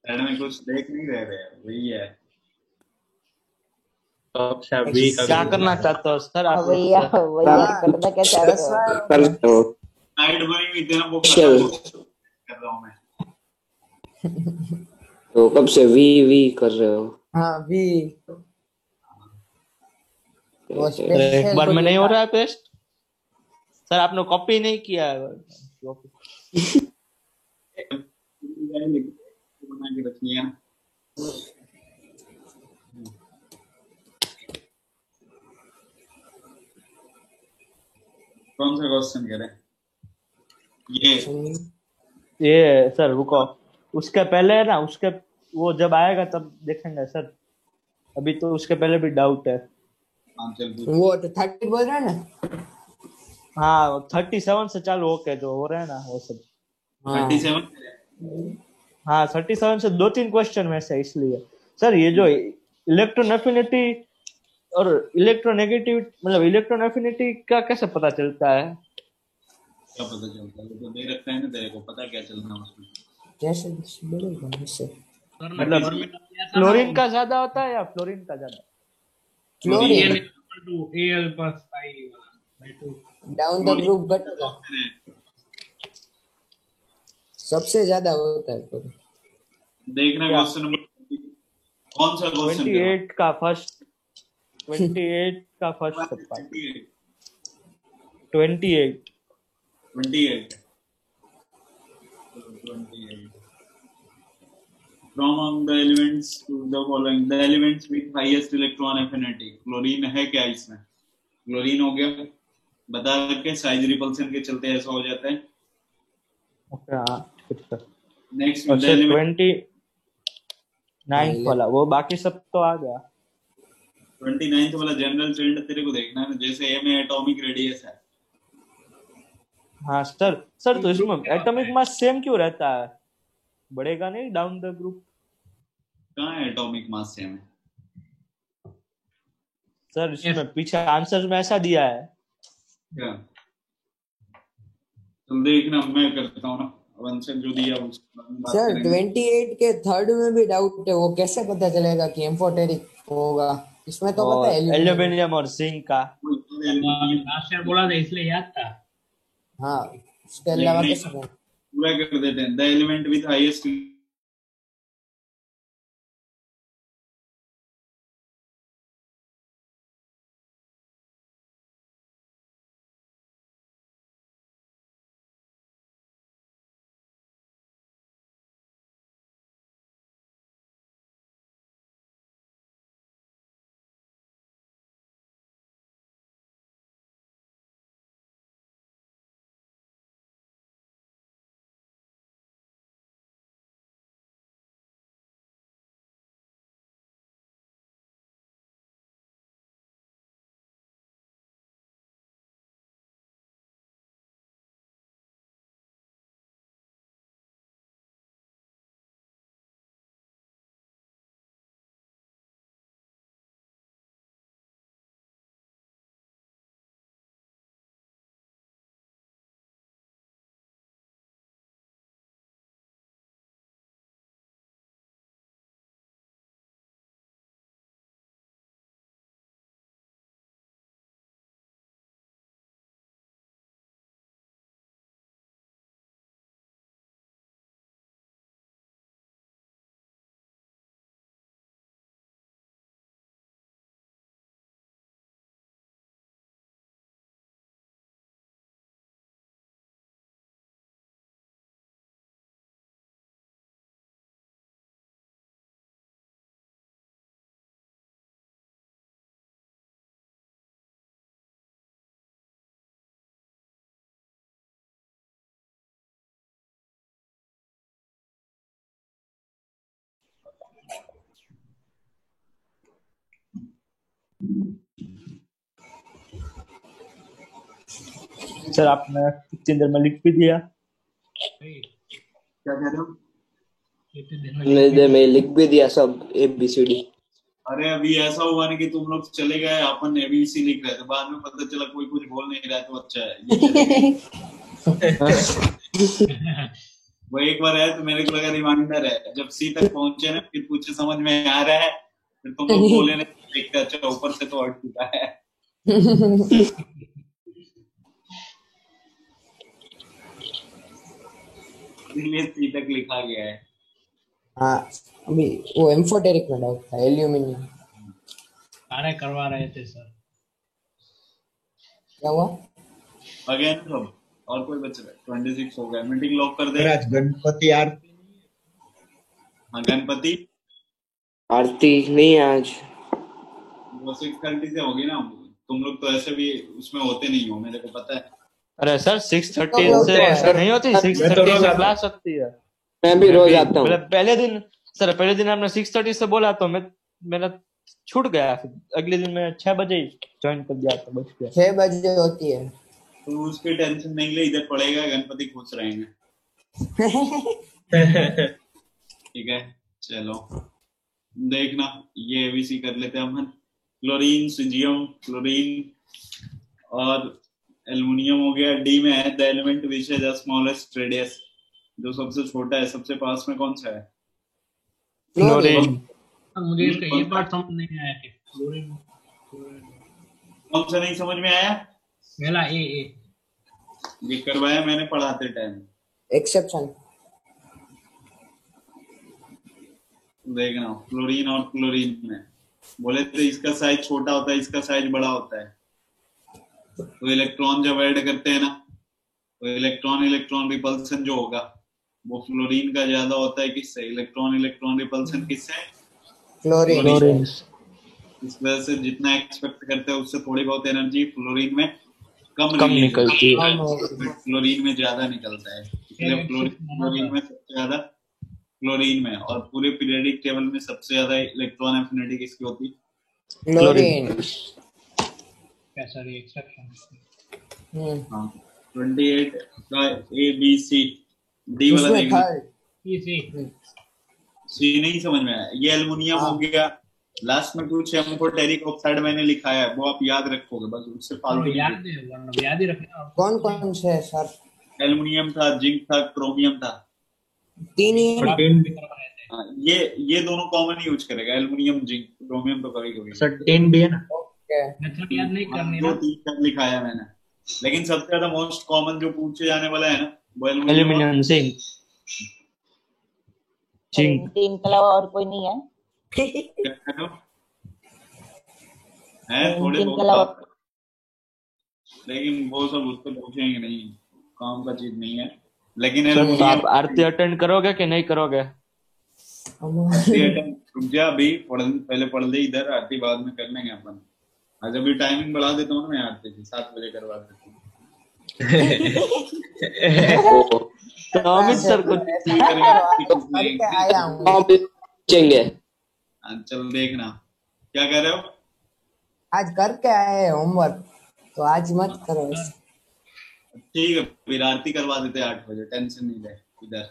साइड में कुछ देख नहीं रहे थे, वही है। क्या करना चाहते हो सर आप? भैया करना क्या चाहते हो? साइड बनी हुई थी ना, वो कर रहा हूँ मैं। तो कब से वी कर रहे हो? हाँ वी। एक बार में नहीं हो रहा है पेस्ट सर, आपने कॉपी नहीं किया है। बना के रखनी है। कौन सा क्वेश्चन कह रहे हैं? ये सर रुको, उसके पहले है ना, उसके वो जब आएगा तब देखेंगे सर। अभी तो उसके पहले भी डाउट है। हाँ चल पूछ। वो तो 30 बोल रहा है ना। हाँ 37 से चालू होके जो हो रहा है ना वो सब। हाँ 37 हाँ 37 से 2-3 क्वेश्चन में से, इसलिए सर ये जो इलेक्ट्रॉन एफिनिटी और इलेक्ट्रोनेगेटिव मतलब इलेक्ट्रॉन एफिनिटी का कैसे पता चलता है? क्या पता चलता है? वो तो दे रखता है ना तेरे को, पता क्या चलना उसमें। कैसे बोलेगा मुझसे? सर ने मतलब फॉर्मूला दिया था ना, क्लोरीन का ज्यादा होता है या फ्लोरीन का ज्यादा? Chlorine Al plus I by 2 down the group घटेगा, सबसे ज्यादा होता है क्लोरीन। देखना क्वेश्चन नंबर कौन सा क्वेश्चन 28 का फर्स्ट 28 का first part 28 From among the elements to the following, the elements with highest electron affinity. Chlorine है क्या इसमें? क्लोरीन हो गया, बता रखे साइज रिपल्सन के चलते ऐसा हो जाता है। ओके हाँ ठीक है। नेक्स्ट और 29 वाला वो बाकी सब तो आ गया। 29 वाला जनरल फील्ड तेरे को देखना है ना, जैसे ए में एटॉमिक रेडियस है। हाँ सर तो इसमें एटॉमिक मास सेम क्यों रहता है? बढ़ेगा नहीं डाउन द ग्रुप? कहाँ है एटॉमिक मास सेम है? सर इसमें पीछे आंसर में ऐसा दिया है। क्या? तुम देखना, मैं करता हूँ ना आंसर जो दिया उसको। सर 28 के थर्ड में भी डाउट है, वो कैसे पता चलेगा कि एम्फोटेरिक होगा? इसमें तो पता है एल्यूमिनियम और जिंक का। लास्ट ईयर बोला था इसलिए याद था। हाँ उसके अलावा कैसे पूरा कर देते हैं। The element with highest sir आपने इतनी देर में लिख भी दिया। क्या कह रहे हो? मैं लिख भी दिया सब ABCD। अरे अभी ऐसा हुआ ना कि तुम लोग चले गए, अपन ABC लिख रहे थे, बाद में पता चला कोई कुछ बोल नहीं रहा तो अच्छा है। वो एक बार है तो मेरे को लगा रिमाइंडर है, जब C तक पहुंचे ना फिर कुछ समझ में आ रहा है, फिर तुम लोग बोले ना देखते अच्छा ऊपर से तो हट चुका है। इसलिए C तक लिखा गया है। हाँ अभी वो एम्फोटेरिक में डाउट था, एल्यूमिनियम। सारे करवा रहे थे सर। क्या हुआ? अगेन सब और कोई बच रहा है? 26 हो गया, मीटिंग लॉक कर दे। आज गणपति आरती। हाँ गणपति आरती नहीं आज, वो 6:30 से होगी ना। तुम लोग तो ऐसे भी उसमें होते नहीं हो, मेरे को पता है। अरे सर 6:30 से नहीं होती, 6:30 से क्लास होती है। मैं भी रोज आता हूँ। पहले दिन आपने 6:30 से बोला तो मेरा छूट गया, फिर अगले दिन मैं 6 बजे ज्वाइन कर दिया तो बच गया। 6 बजे होती है। तो उसकी टेंशन नहीं ले, इधर पड़ेगा, गणपति खुश रहेंगे। ठीक है, चलो देखना, ये एबीसी कर लेते हैं हम। क्लोरीन, सीजियम, क्लोरीन और एल्युमिनियम हो गया। डी में है द एलिमेंट विच है द स्मॉलेस्ट रेडियस, जो सबसे छोटा है, सबसे पास में कौन सा है? क्लोरीन। मुझे इसका ये पार्ट समझ नहीं आया कि क्लोरीन कौन सा नहीं समझ में आया? पहला ए ये करवाया मैंने पढ़ाते टाइम। एक्सेप्शन देखना, क्लोरीन और क्लोरीन में बोले तो इसका साइज छोटा होता है, इसका साइज बड़ा होता है। तो इलेक्ट्रॉन जब ऐड करते हैं ना, तो इलेक्ट्रॉन इलेक्ट्रॉन रिपल्सन जो होगा वो फ्लोरीन का ज्यादा होता है। किससे? इलेक्ट्रॉन इलेक्ट्रॉन रिपल्सन किससे? क्लोरीन। इस वजह से जितना एक्सपेक्ट करते हैं उससे थोड़ी बहुत एनर्जी फ्लोरीन में कम निकलती है, फ्लोरीन में ज्यादा निकलता है। इसलिए फ्लोरीन में सबसे ज्यादा, क्लोरीन में, और पूरे पीरियोडिक टेबल में सबसे ज्यादा इलेक्ट्रॉन एफिनिटी किसकी होती है? क्लोरीन। कैसा रिएक्शन? हाँ, 28 का ए बी सी डी वाला देखना। सी नहीं समझ में आया? ये एल्युमिनियम हो गया। लास्ट में कुछ एम्फोटेरिक ऑक्साइड मैंने लिखा है, वो आप याद रखोगे, बस उससे फालतू याद ही रखना। कौन कौन से है सर? एल्युमिनियम था, जिंक था, क्रोमियम था, 3 ही। ये दोनों कॉमन यूज करेगा, एल्युमिनियम, जिंक, क्रोमियम तो कभी कभी। सर 10 भी है ना? मेथड याद नहीं करनी ना। 2-3 लिखा है मैंने, लेकिन सबसे ज्यादा मोस्ट कॉमन जो पूछे जाने वाला है ना वो एल्युमिनियम, जिंक। तीन के अलावा और कोई नहीं है? है थोड़े तीन के अलावा, बहुत, लेकिन वो सब उसको पूछेंगे नहीं, काम का चीज नहीं है। लेकिन तो आप आरती अटेंड करोगे कि नहीं करोगे? रुक जा, अभी पहले पढ़ ले इधर, आरती बाद में कर लेंगे अपन। आज अभी टाइमिंग बढ़ा देता हूँ ना मैं, आरती की 7 बजे करवा देता हूँ। तो अमित सर को चल देखना, क्या कह रहे हो? आज करके आए होमवर्क, तो आज मत करो। ठीक है, फिर आरती करवा देते हैं 8 बजे, टेंशन नहीं ले इधर।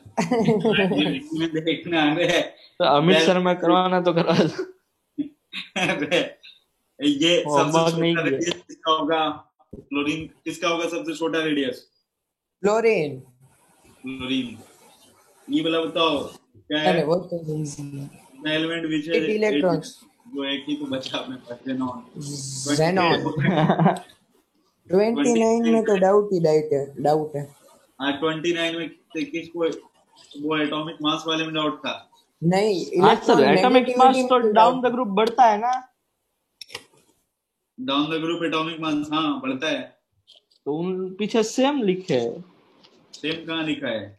देखना है तो अमित सर में करवाना तो करवा दो। ये सबसे छोटा रेडियस किसका होगा? क्लोरीन। किसका होगा सबसे छोटा रेडियस? क्लोरीन। क्लोरीन। ये वाला बताओ क्या है? वो तो एलिमेंट विच है इलेक्ट्रॉन्स, जो एक ही तो बचा अपने पास, ज़ेनॉन। 29 में तो डाउट है। हाँ, 29 में किसको, वो एटॉमिक मास वाले में डाउट था? नहीं, सर एटॉमिक मास तो डाउन द ग्रुप बढ़ता है ना? Down the group atomic mass, हाँ बढ़ता है। तो उन पीछे सेम लिखे है। सेम कहाँ लिखा है?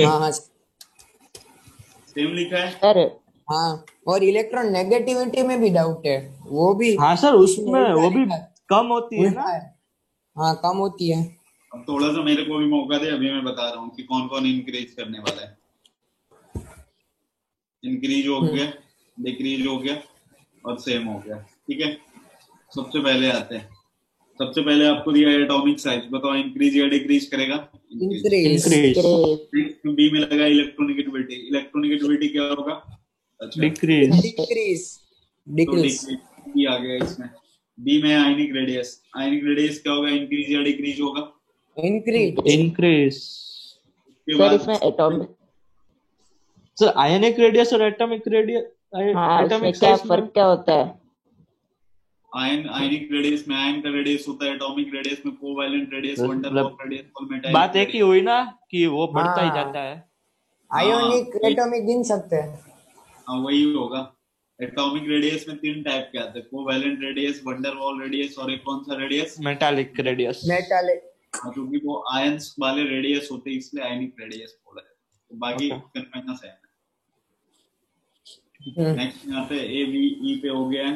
हाँ सेम लिखा है। अरे हाँ, और इलेक्ट्रॉन नेगेटिविटी में भी डाउट है, वो भी। हाँ सर, उसमें वो भी कम होती है ना? हाँ, कम होती है। अब थोड़ा सा मेरे को भी मौका दे, अभी मैं बता रहा हूँ कि कौन कौन इंक्रीज करने वाला है। इंक्रीज हो गया, डिक्रीज हो गया और सेम हो गया। ठीक है, सबसे पहले आते हैं। सबसे पहले आपको दिया है एटॉमिक साइज, बताओ इंक्रीज या डिक्रीज करेगा? इंक्रीज। बी में लगा इलेक्ट्रोनेगेटिविटी। इलेक्ट्रोनेगेटिविटी क्या होगा? अच्छा, डिक्रीज। बी आ गया इसमें। बी में आयनिक रेडियस। आयनिक रेडियस क्या होगा? इंक्रीज या डिक्रीज होगा? इंक्रीज। सर इसमें एटॉमिक, सर आयनिक रेडियस और एटॉमिक रेडियस, एटॉमिक क्या फर्क क्या होता है? आयनिक रेडियस में आयन का रेडियस होता है, एटॉमिक रेडियस में covalent radius, wonder wall radius. बात एक ही हुई ना कि वो बढ़ता ही जाता है। आयोनिक एटॉमिक गिन सकते हैं। हाँ, वही होगा। एटॉमिक रेडियस में 3 टाइप के आते हैं, covalent radius, wonder wall radius और एक कौन सा रेडियस? Metallic radius. क्योंकि वो आयंस वाले रेडियस होते हैं इसलिए आयनिक रेडियस बोला है। तो बाकी कन्वेंशन है। नेक्स्ट में आते हैं ए बी ई पे हो गया है।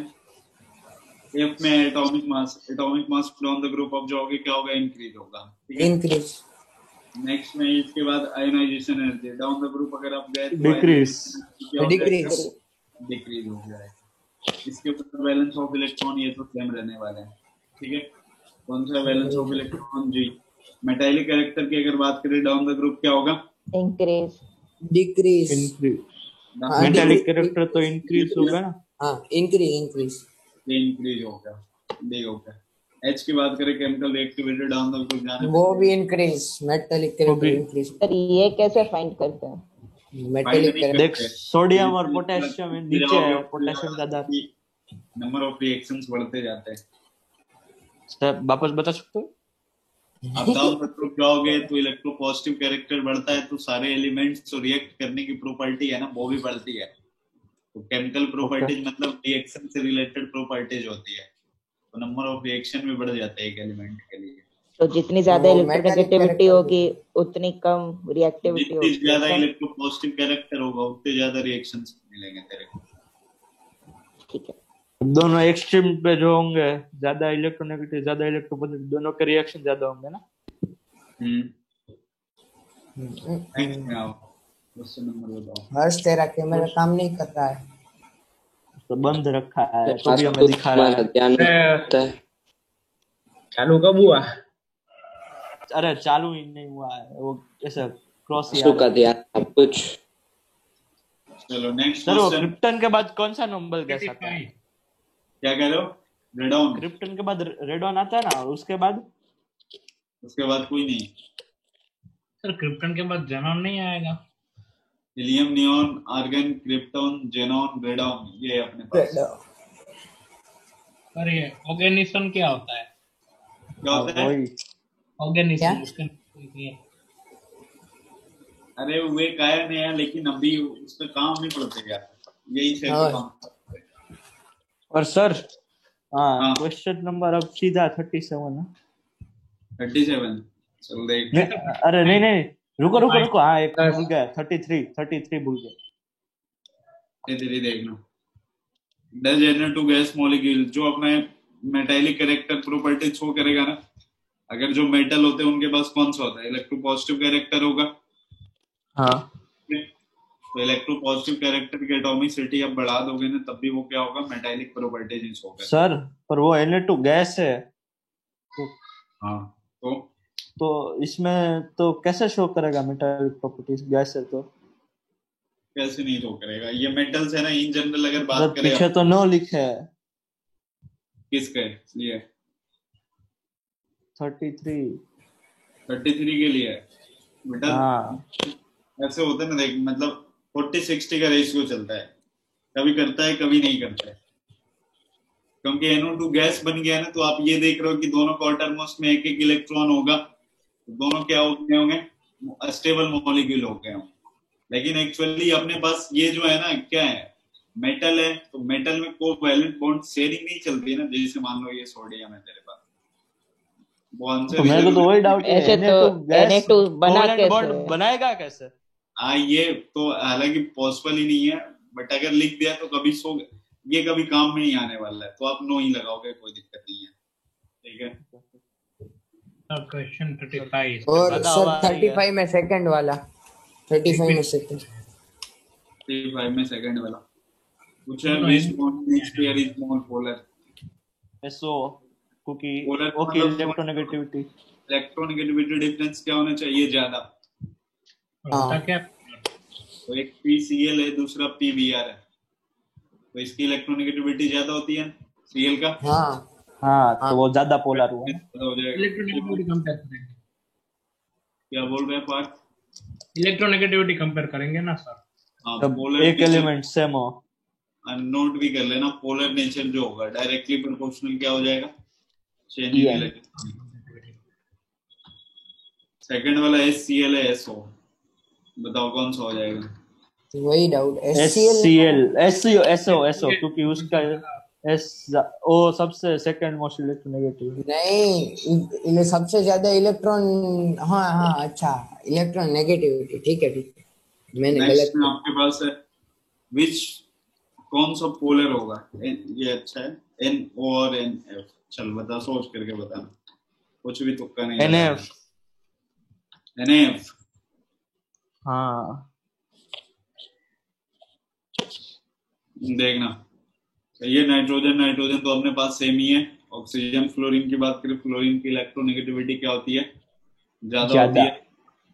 एफ में atomic mass. Atomic mass down the group of जाओगे क्या होगा? इंक्रीज होगा। ठीक है, इंक्रीज। नेक्स्ट में इसके बाद ionization energy down the group अगर आप गए डिक्रीज डिक्रीज हो गया है। इसके ऊपर वैलेंस ऑफ इलेक्ट्रॉन ये तो सेम रहने वाले हैं, ठीक है। कौन सा वैलेंस ऑफ इलेक्ट्रॉन? जी। मेटालिक कैरेक्टर की अगर बात करें डाउन द ग्रुप क्या होगा? Increase decrease. इंक्रीज। हाँ, मेटालिक कैरेक्टर तो इंक्रीज होगा ना? हाँ, इंक्रीज। ये इंक्रीज होगा, डी होगा। एच की बात करें chemical reactivity down the group जाने वो भी increase. Metallic character increase. Sir ये कैसे फाइंड करते हैं? मेटालिक देख, कैरेक्टर सोडियम और पोटेशियम नीचे है, पोटेशियम ज्यादा। नंबर ऑफ रिएक्शंस बढ़ते जाते हैं। सर वापस बता सकते हो? आप डाउन द ग्रुप जाओगे तो इलेक्ट्रोपॉजिटिव कैरेक्टर बढ़ता है, तो सारे एलिमेंट्स जो रिएक्ट करने की प्रॉपर्टी है ना वो भी बढ़ती है। तो केमिकल प्रॉपर्टीज मतलब रिएक्शन से रिलेटेड प्रॉपर्टीज होती है, तो नंबर ऑफ रिएक्शन भी बढ़ जाते हैं एक एलिमेंट के लिए। तो जितनी ज्यादा इलेक्ट्रोनेगेटिविटी होगी उतनी कम रिएक्टिविटी होगी। जितनी ज्यादा इलेक्ट्रोपॉजिटिव कैरेक्टर होगा उतने ज्यादा रिएक्शंस मिलेंगे तेरे को। ठीक है। दोनों एक्सट्रीम पे जो होंगे, ज्यादा इलेक्ट्रोनेगेटिव ज्यादा इलेक्ट्रोपॉजिटिव, दोनों के रिएक्शन ज्यादा होंगे ना। नेक्स्ट में आओ, क्वेश्चन नंबर बताओ। हर्ष तेरा कैमरा काम नहीं कर रहा है तो बंद रखा है, तो भी हमें दिखा रहा है। ध्यान रखता है। चालू कब हुआ? अरे चालू ही नहीं हुआ है, वो ऐसा क्रॉस ही आ का रहा है। ध्यान सब कुछ। चलो नेक्स्ट सर वो क्वेश्चन। क्रिप्टन के बाद कौन सा नोबल गैस आता है? क्या कह रहे हो? रेडॉन। क्रिप्टन के बाद रेडॉन आता है ना, और उसके बाद कोई नहीं। सर क्रिप्टन के बाद जेनॉन नहीं आएगा? Helium, neon, argon, krypton, xenon, radon, ये अपने पास। सर ये ऑर्गेनिज्म क्या होता है? क्या होता है? ऑर्गेनिज्म उसका ये अरे वे कायन है, लेकिन अभी उस पर काम नहीं पड़ते यार, यही से काम। और सर हाँ, क्वेश्चन नंबर अब सीधा 37 है। 37 चल देख। अरे नहीं रुको हाँ एक भूल गया, 33 भूल गया। इधर ही देखना। डज N2 गैस मॉलिक्यूल जो अपना मेटालिक कैरेक्टर प्रॉपर्टी शो करेगा ना, अगर जो मेटल होते हैं उनके पास कौन सा होता है? इलेक्ट्रोपॉजिटिव कैरेक्टर होगा। हाँ, तो इलेक्ट्रोपॉजिटिव कैरेक्टर की एटॉमिसिटी अब बढ़ा दोगे ना, तब भी वो क्या होगा? मेटालिक प्रॉपर्टीज शो करेगा। सर पर वो Na2 गैस है तो हाँ तो इसमें तो कैसे शो करेगा मेटालिक प्रॉपर्टीज? गैस है तो कैसे नहीं शो करेगा? ये मेटल्स है ना, इन जनरल अगर बात करें। पीछे तो नो लिखे है। किसके लिए? 33 के लिए बेटा। हाँ, ऐसे होता है ना, देख मतलब 40-60 का रेशियो चलता है, कभी करता है कभी नहीं करता है। क्योंकि NO2 गैस बन गया ना, तो आप ये देख रहे हो कि दोनों क्वार्टरमोस्ट में एक इलेक्ट्रॉन होगा, तो दोनों क्या हो गए होंगे? अस्टेबल मॉलिक्यूल हो गए होंगे। लेकिन एक्चुअली अपने पास ये जो है ना, क्या है? मेटल है, तो मेटल में कोवैलेंट बॉन्ड शेयरिंग नहीं चलती ना। जैसे मान लो ये सोडियम है तेरे पास, वो आंसर तो मेरे को तो वही डाउट है, ऐसे तो Na2 बना कैसे? बनाएगा कैसे? हाँ, ये तो हालांकि पॉसिबल ही नहीं है, बट अगर लिख दिया तो कभी ये कभी काम में नहीं आने वाला है, तो आप नो ही लगाओगे, कोई दिक्कत नहीं है। ठीक है। क्वेश्चन 35 और सर 35 में सेकंड वाला 35 में सेकंड 35 में सेकंड वाला कुछ है। Which pair is more polar? SO क्योंकि पोलर ओके इलेक्ट्रोनेगेटिविटी डिफरेंस क्या होना चाहिए? ज्यादा। होता क्या? तो एक PCl है, दूसरा PBr है, तो इसकी इलेक्ट्रोनेगेटिविटी ज्यादा होती है Cl का। हाँ तो वो ज्यादा पोलर हुआ है। इलेक्ट्रोनेगेटिविटी कंपेयर करेंगे। क्या बोल रहे हैं पार्थ? इलेक्ट्रोनेगेटिविटी कंपेयर करेंगे ना सर। हाँ, तब पोलर एक एलिमेंट सेम हो। नोट भी कर लेना, पोलर नेचर जो होगा डायरेक्टली प्रोपोर्शनल क्या हो जाएगा? Change in electronegativity. सेकंड वाला HCl है, SO, बताओ कौन सा हो जाएगा? वही डाउट। SO क्योंकि उसका ओ सबसे सेकंड मोस्ट इलेक्ट्रोनेगेटिव नहीं, इन्हें सबसे ज्यादा इलेक्ट्रॉन। हाँ अच्छा, इलेक्ट्रॉन नेगेटिविटी। ठीक है मैंने गलत। आपके पास है विच कौन सा पोलर होगा? ये अच्छा है, NO और NF। चल बता, सोच करके बताना, कुछ भी तुक्का नहीं। NF। हाँ देखना ये नाइट्रोजन नाइट्रोजन तो अपने पास सेम ही है। ऑक्सीजन फ्लोरीन की बात करें, फ्लोरीन की इलेक्ट्रोनेगेटिविटी क्या होती है? ज्यादा होती है।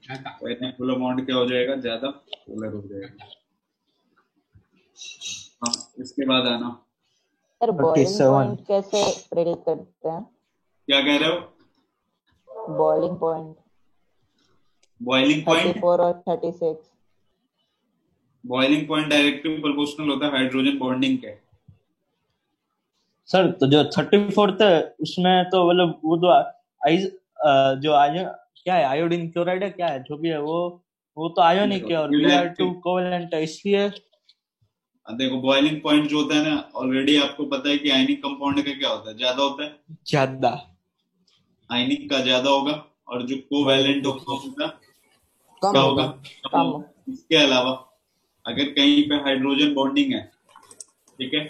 तो इतना पोलर बॉन्ड क्या हो जाएगा? ज्यादा पोलर हो जाएगा। हाँ, इसके बाद आना। सर बॉइलिंग 37 पॉइंट कैसे प्रेडिक्ट करते हैं? क्या कह रहे हो? बॉइलिंग पॉइंट बॉइलिंग पॉइंट 34 और 36। बॉइलिंग पॉइंट डायरेक्टली प्रोपोर्शनल होता है हाइड्रोजन बॉन्डिंग के। सर तो जो 34th है उसमें तो मतलब वो तो जो क्या है, आयोडीन क्लोराइड है क्या है जो भी है वो तो आयोनिक है और Br2 कोवेलेंट है, इसलिए देखो बॉइलिंग पॉइंट जो होता है ना, ऑलरेडी आपको पता है कि आयनिक कंपाउंड का क्या होता है? ज्यादा होता है। ज्यादा आयनिक का ज्यादा होगा और जो कोवैलेंट होगा कम क्या होगा। होगा? इसके अलावा अगर कहीं पे हाइड्रोजन बॉन्डिंग है, ठीक है,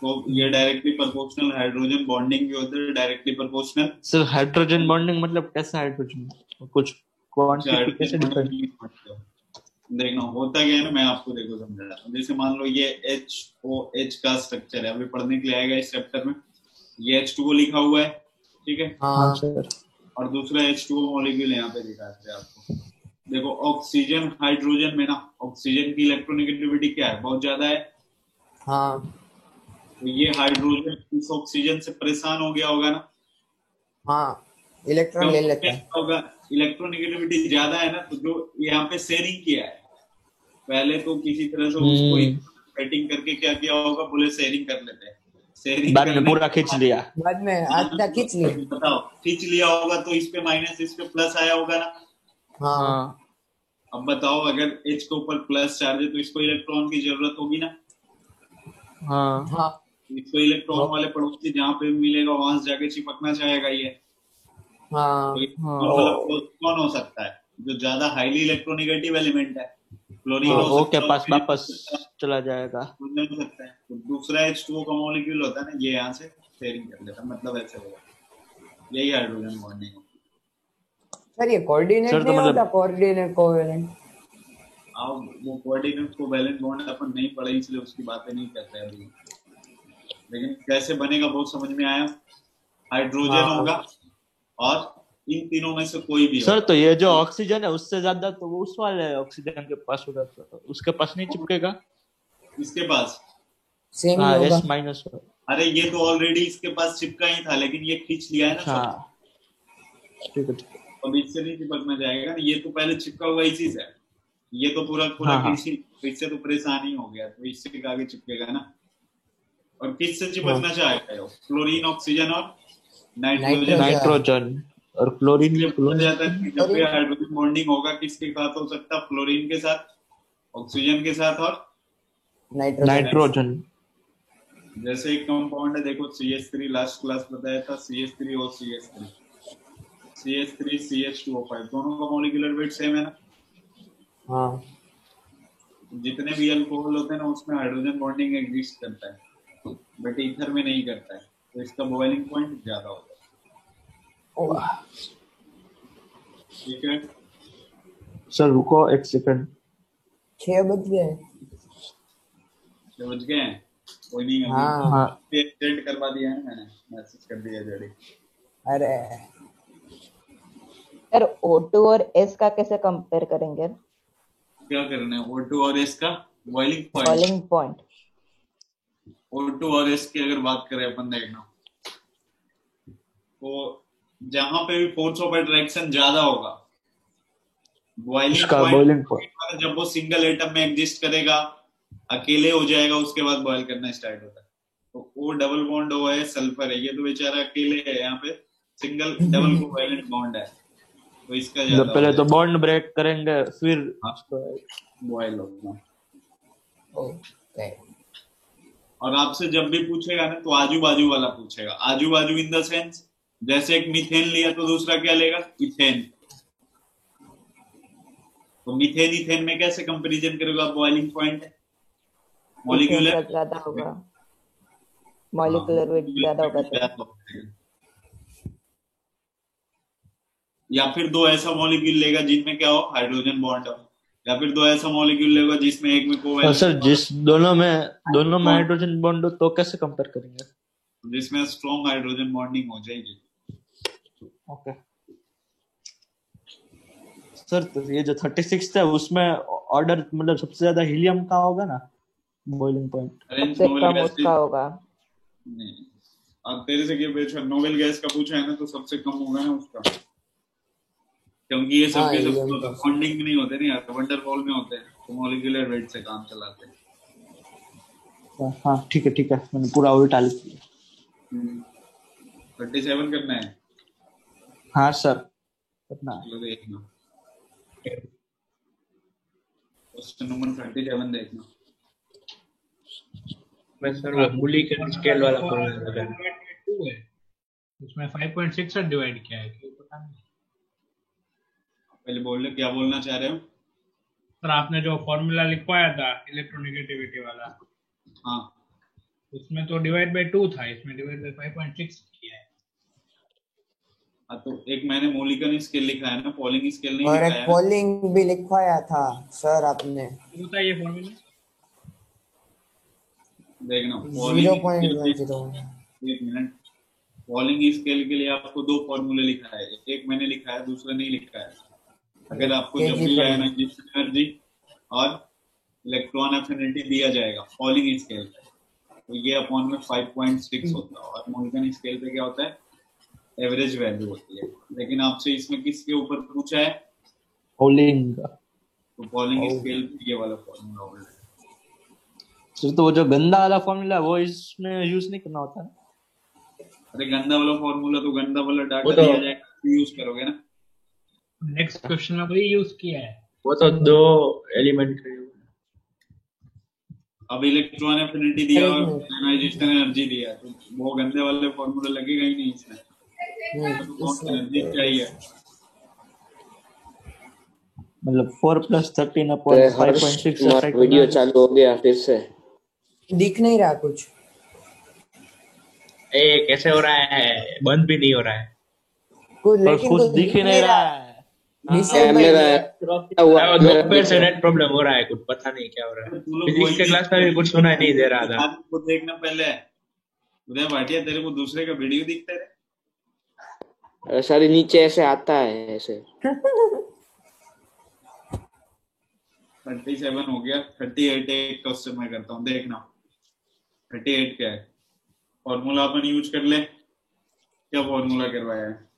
तो ये डायरेक्टली प्रोपोर्शनल हाइड्रोजन बॉन्डिंग भी होता है, directly proportional. Sir hydrogen bonding मतलब कैसा हाइड्रोजन, कुछ क्वांटिटी कैसे डिफाइन? देखना होता क्या है ना, मैं आपको देखो समझा रहा हूँ। जैसे मान लो ये HOH का स्ट्रक्चर है, अभी पढ़ने के लिए आएगा इस चैप्टर में। ये H2O लिखा हुआ है, ठीक है। हाँ सर। और दूसरा H2O मॉलिक्यूल यहाँ पे दिखा है आपको। देखो ऑक्सीजन हाइड्रोजन में ना, ऑक्सीजन की इलेक्ट्रोनेगेटिविटी क्या है? बहुत ज्यादा है। हाँ, तो ये हाइड्रोजन इस ऑक्सीजन से परेशान हो गया होगा ना। हाँ, इलेक्ट्रॉन ले लेता है। होगा, इलेक्ट्रोनेगेटिविटी ज्यादा है ना, तो जो यहाँ पे शेयरिंग किया है, पहले तो किसी तरह से उसको सेटिंग करके क्या किया होगा, बोले शेयरिंग कर लेते हैं। शेयरिंग बाद में पूरा खींच लिया। बाद में आधा खींच लिया। बताओ, खींच लिया होगा तो इस पे माइनस इस पे प्लस आया होगा ना। हाँ। अब बताओ, अगर H के ऊपर प्लस चार्ज है तो इसको इलेक्ट्रॉन की जरूरत होगी ना। हाँ। इसको इलेक्ट्रॉन वाले पड़ोसी जहाँ पे मिलेगा वहां से जाके चिपकना चाहेगा ये। हाँ। तो कौन हो सकता है? जो ज्यादा हाईली इलेक्ट्रोनेगेटिव एलिमेंट है, क्लोरीन हो सकता है, पास वापस चला जाएगा। हो सकता है। तो दूसरा H2O का मॉलिक्यूल होता है ना, ये यहाँ से शेयरिंग कर लेता है, मतलब ऐसे होगा। यही हाइड्रोजन बॉन्डिंग। सर ये कोऑर्डिनेट नहीं होता, कोऑर्डिनेट कोवेलेंट। अब वो कोऑर्डिनेट कोवेलेंट बॉन्ड अपन नहीं पढ़े, इसलिए उसकी बातें नहीं करते अभी। लेकिन कैसे बनेगा बहुत समझ में आया। हाइड्रोजन होगा और इन तीनों में से कोई भी सर तो ये जो ऑक्सीजन है उससे ज्यादा तो वो उस वाले ऑक्सीजन के पास होगा, उसके पास नहीं चिपकेगा। इसके पास सेम ही होगा। S minus. अरे ये तो ऑलरेडी इसके पास चिपका ही था, लेकिन ये खींच लिया है ना। हाँ ठीक है। अब इससे नहीं चिपकना जाएगा ना, ये तो पहले चिपका हुआ इसी से। ये तो पूरा इससे तो परेशान ही हो गया, तो इससे आगे चिपकेगा ना। और किससे चिपकना चाहेगा? फ्लोरीन, ऑक्सीजन और नाइट्रोजन और क्लोरीन। जाता है जब भी हाइड्रोजन बॉन्डिंग होगा किसके साथ हो सकता है? फ्लोरीन के साथ, ऑक्सीजन के साथ और नाइट्रोजन। जैसे एक कंपाउंड है, देखो CH3, लास्ट क्लास बताया था, CH3 और CH3 CH2O5 दोनों का मॉलिक्यूलर वेट सेम है ना। हाँ। जितने भी अल्कोहल होते हैं ना, उसमें हाइड्रोजन बॉन्डिंग एग्जिस्ट करता है, बट ईथर में नहीं करता है, तो इसका बॉइलिंग पॉइंट ज्यादा होता है। ठीक है सर रुको एक सेकंड। 6 बज गए। 6 बज गए हैं, कोई नहीं। हाँ। सेंड करवा दिया है मैंने, मैसेज कर दिया जड़ी। अरे सर O2 और S का कैसे कंपेयर करेंगे? क्या करना है? O2 और S का बॉइलिंग पॉइंट। O2 और S की अगर बात करें अपन, देखना तो जहां पे भी फोर्स ऑफ अट्रैक्शन ज्यादा होगा, बॉइलिंग पॉइंट जब वो सिंगल एटम में एग्जिस्ट करेगा, अकेले हो जाएगा, उसके बाद बॉयल करना स्टार्ट होता है। तो O डबल बॉन्ड O है, सल्फर है, ये तो बेचारा अकेले है, यहाँ पे सिंगल डबल कोवैलेंट बॉन्ड है, तो इसका ज्यादा पहले तो बॉन्ड ब्रेक करेंगे फिर बॉयल होगा। ओके। और आपसे जब भी पूछेगा ना, तो आजू बाजू वाला पूछेगा। आजू बाजू इन द सेंस, जैसे एक मीथेन लिया तो दूसरा क्या लेगा? इथेन। तो मीथेन इथेन में कैसे कंपैरिजन करोगे आप? बॉइलिंग पॉइंट है, मॉलिक्यूलर ज्यादा होगा, मॉलिक्यूलर वेट ज्यादा होगा। या फिर दो ऐसा मॉलिक्यूल लेगा जिनमें क्या हो? हाइड्रोजन बॉन्ड हो, या फिर दो ऐसा मॉलिक्यूल लेगा जिसमें एक में और कोवैलेंस सर जिस दोनों में हाइड्रोजन बॉन्ड हो तो कैसे कंपेयर करेंगे? जिसमें स्ट्रॉन्ग हाइड्रोजन बॉन्डिंग हो जाएगी। ओके सर, तो ये जो 36 है उसमें ऑर्डर मतलब सबसे ज्यादा हीलियम का होगा ना बॉइलिंग पॉइंट? अरेंज सबसे नोबेल कम गैस उसका होगा। नहीं, अब तेरे से क्या पूछा, नोबेल गैस का पूछा है ना, तो सबसे कम होगा ना उसका, क्योंकि ये हाँ सबके सब हीलियम का। बॉन्डिंग में नहीं होते ना यार, वंडरवॉल में होते हैं, तो मॉलिक्यूलर वेट से काम चलाते हैं। हाँ ठीक है, मैंने पूरा उल्टा लिख दिया। 37 करना है। हाँ सर कितना? चलो देखना, क्वेश्चन नंबर 37 देखना। मैं सर वो बुली के स्केल वाला फॉर्मूला लगा। 2 है उसमें 5.6 से डिवाइड किया है, क्यों पता नहीं। पहले बोल ले क्या बोलना चाह रहे हो। सर आपने जो फॉर्मूला लिखवाया था इलेक्ट्रोनेगेटिविटी वाला, हाँ उसमें तो डिवाइड बाय 2 था, इसमें डिवाइड बाय 5.6 किया है। हाँ, तो एक मैंने मोलिकन स्केल लिखा है ना, पॉलिंग स्केल नहीं और लिखा एक है। पॉलिंग भी लिखवाया था सर आपने। बताइए फॉर्मूला। देखना 0.10। एक मिनट, पॉलिंग स्केल के लिए आपको दो फॉर्मूले लिखा है, एक मैंने लिखा है, दूसरा नहीं लिखा है। अगर आपको जब भी आयोनाइजेशन एनर्जी और इलेक्ट्रॉन एफिनिटी दिया जाएगा पॉलिंग स्केल पे, तो ये अपॉन में 5.6 होता है, और मोलिकन स्केल पे क्या होता है, एवरेज वैल्यू होती है। लेकिन आपसे इसमें किसके ऊपर पूछा है, पॉलिंग, तो पॉलिंग स्केल पे ये वाला फॉर्मूला होगा। सर तो वो जो गंदा वाला फॉर्मूला वो इसमें यूज नहीं करना होता है? अरे गंदा वाला फॉर्मूला तो गंदा वाला डाटा वो तो दिया जाएगा, यूज करोगे ना। नेक्स्ट क्वेश्चन में वही यूज किया है। वो तो दो एलिमेंट के। अब इलेक्ट्रॉन एफिनिटी दिया और आयोनाइजेशन एनर्जी दिया, तो वो गंदे वाले फॉर्मूला लगेगा ही नहीं इसमें। तो कौन सी एनर्जी चाहिए, मतलब 4 + 13 अपॉन 5.6 वीडियो चालू हो गया फिर से, दिख नहीं रहा कुछ। ए कैसे हो रहा है, बंद भी नहीं हो रहा है कुछ, लेकिन कुछ कुछ दिख ही नहीं रहा है। दोपहर से नेट प्रॉब्लम हो रहा है, कुछ पता नहीं क्या हो रहा है। फिजिक्स के क्लास में भी कुछ सुनाई नहीं दे रहा था। को देखना पहले। उदय भाटिया, तेरे को दूसरे का वीडियो दिखता है? सारे नीचे ऐसे आता है ऐसे। 37 हो गया। 38 एक क्वेश्चन मैं करता हूँ, देखना 38 क्या है। फॉर्मूला अपन यूज कर ले। क्या फॉर्मूला करवाया है,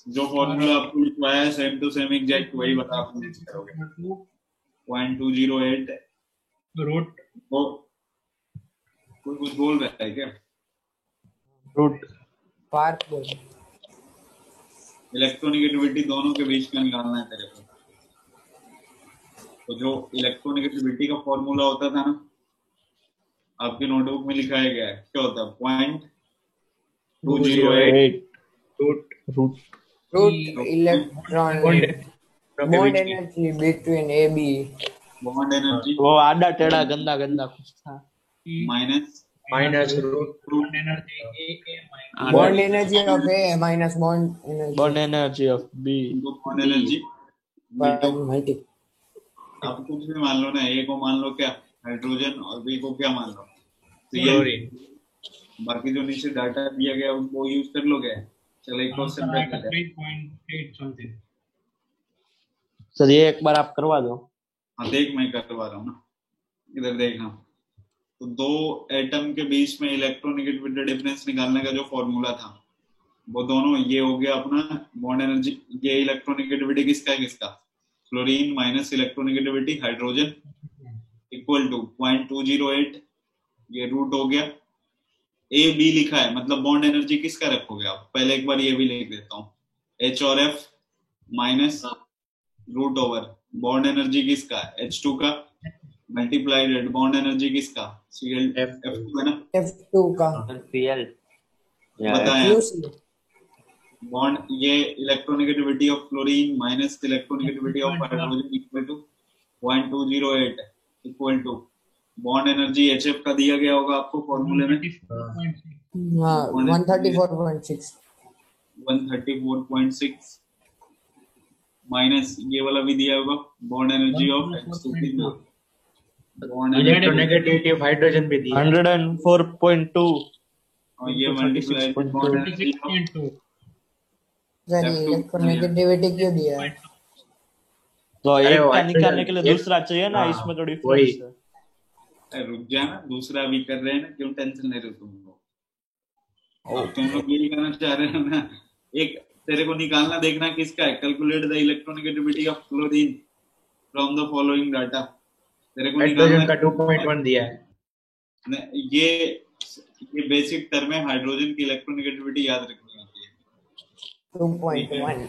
जो फॉर्मूला आपको लिखवाया है सेम टू सेम एग्जैक्ट वही बता आप यूज करोगे। 0.208 रूट, कोई कुछ बोल रहा है क्या? रूट पार्क बोल। इलेक्ट्रोनेगेटिविटी दोनों के बीच का निकालना है तेरे को। तो जो इलेक्ट्रोनेगेटिविटी का फॉर्मूला होता था ना, आपकी नोटबुक में लिखाया गया है, क्या होता है 0.208 root electron bond energy between A B. Bond energy वो आधा टेढ़ा गंदा कुछ था, minus root energy A bond energy of A minus bond energy of B, bond energy multi. आप कुछ भी मान लो ना, ए को मान लो क्या हाइड्रोजन, और बी को क्या मान लो क्लोरीन। बाकी जो नीचे डाटा दिया गया वो यूज कर लोगे। चलो एक क्वेश्चन पे 3.8 समथिंग। सर ये एक बार आप करवा दो। हाँ देख, मैं करवा रहा हूँ ना, इधर देखना। तो दो एटम के बीच में इलेक्ट्रोनेगेटिविटी डिफरेंस निकालने का जो फॉर्मूला था, वो दोनों ये हो गया अपना बॉन्ड एनर्जी। ये इलेक्ट्रोनेगेटिविटी किसका, chlorine minus electronegativity hydrogen equal to 0.208, ये रूट हो गया। ए बी लिखा है, मतलब बॉन्ड एनर्जी किसका रखोगे आप, पहले एक बार ये भी लिख देता हूँ, H और F minus root over bond energy किसका, H2 का मल्टीप्लाइड बॉन्ड एनर्जी किसका, Cl F2 है ना, F2 का बताया। बॉन्ड ये electronegativity of chlorine minus electronegativity of hydrogen equal to 0.208 equal to bond energy HF का दिया गया होगा आपको फॉर्मूले में, 134.6 134.6 माइनस ये वाला भी दिया होगा, bond energy of X2 bond electronegativity of hydrogen भी दिया 104.2 और ये multiply bond energy of 26.2 sir ये इलेक्ट्रोनेगेटिविटी क्यों दिया है? तो अरे एक वो का हाइड्रोजन निकालने के लिए एक दूसरा चाहिए ना, हाँ इसमें तो वही डिफरेंस है। अरे रुक जा ना, दूसरा भी कर रहे हैं ना, क्यों टेंशन ले रहे हो तुम लोग? अब तुम लोग यही करना चाह रहे हो ना, एक तेरे को निकालना देखना किसका है, calculate the electronegativity of chlorine from the following data. तेरे को हाइड्रोजन निकालना का 2.1 दिया है। ये बेसिक टर्म है, हाइड्रोजन की इलेक्ट्रोनेगेटिविटी याद रखनी होती है। 2.1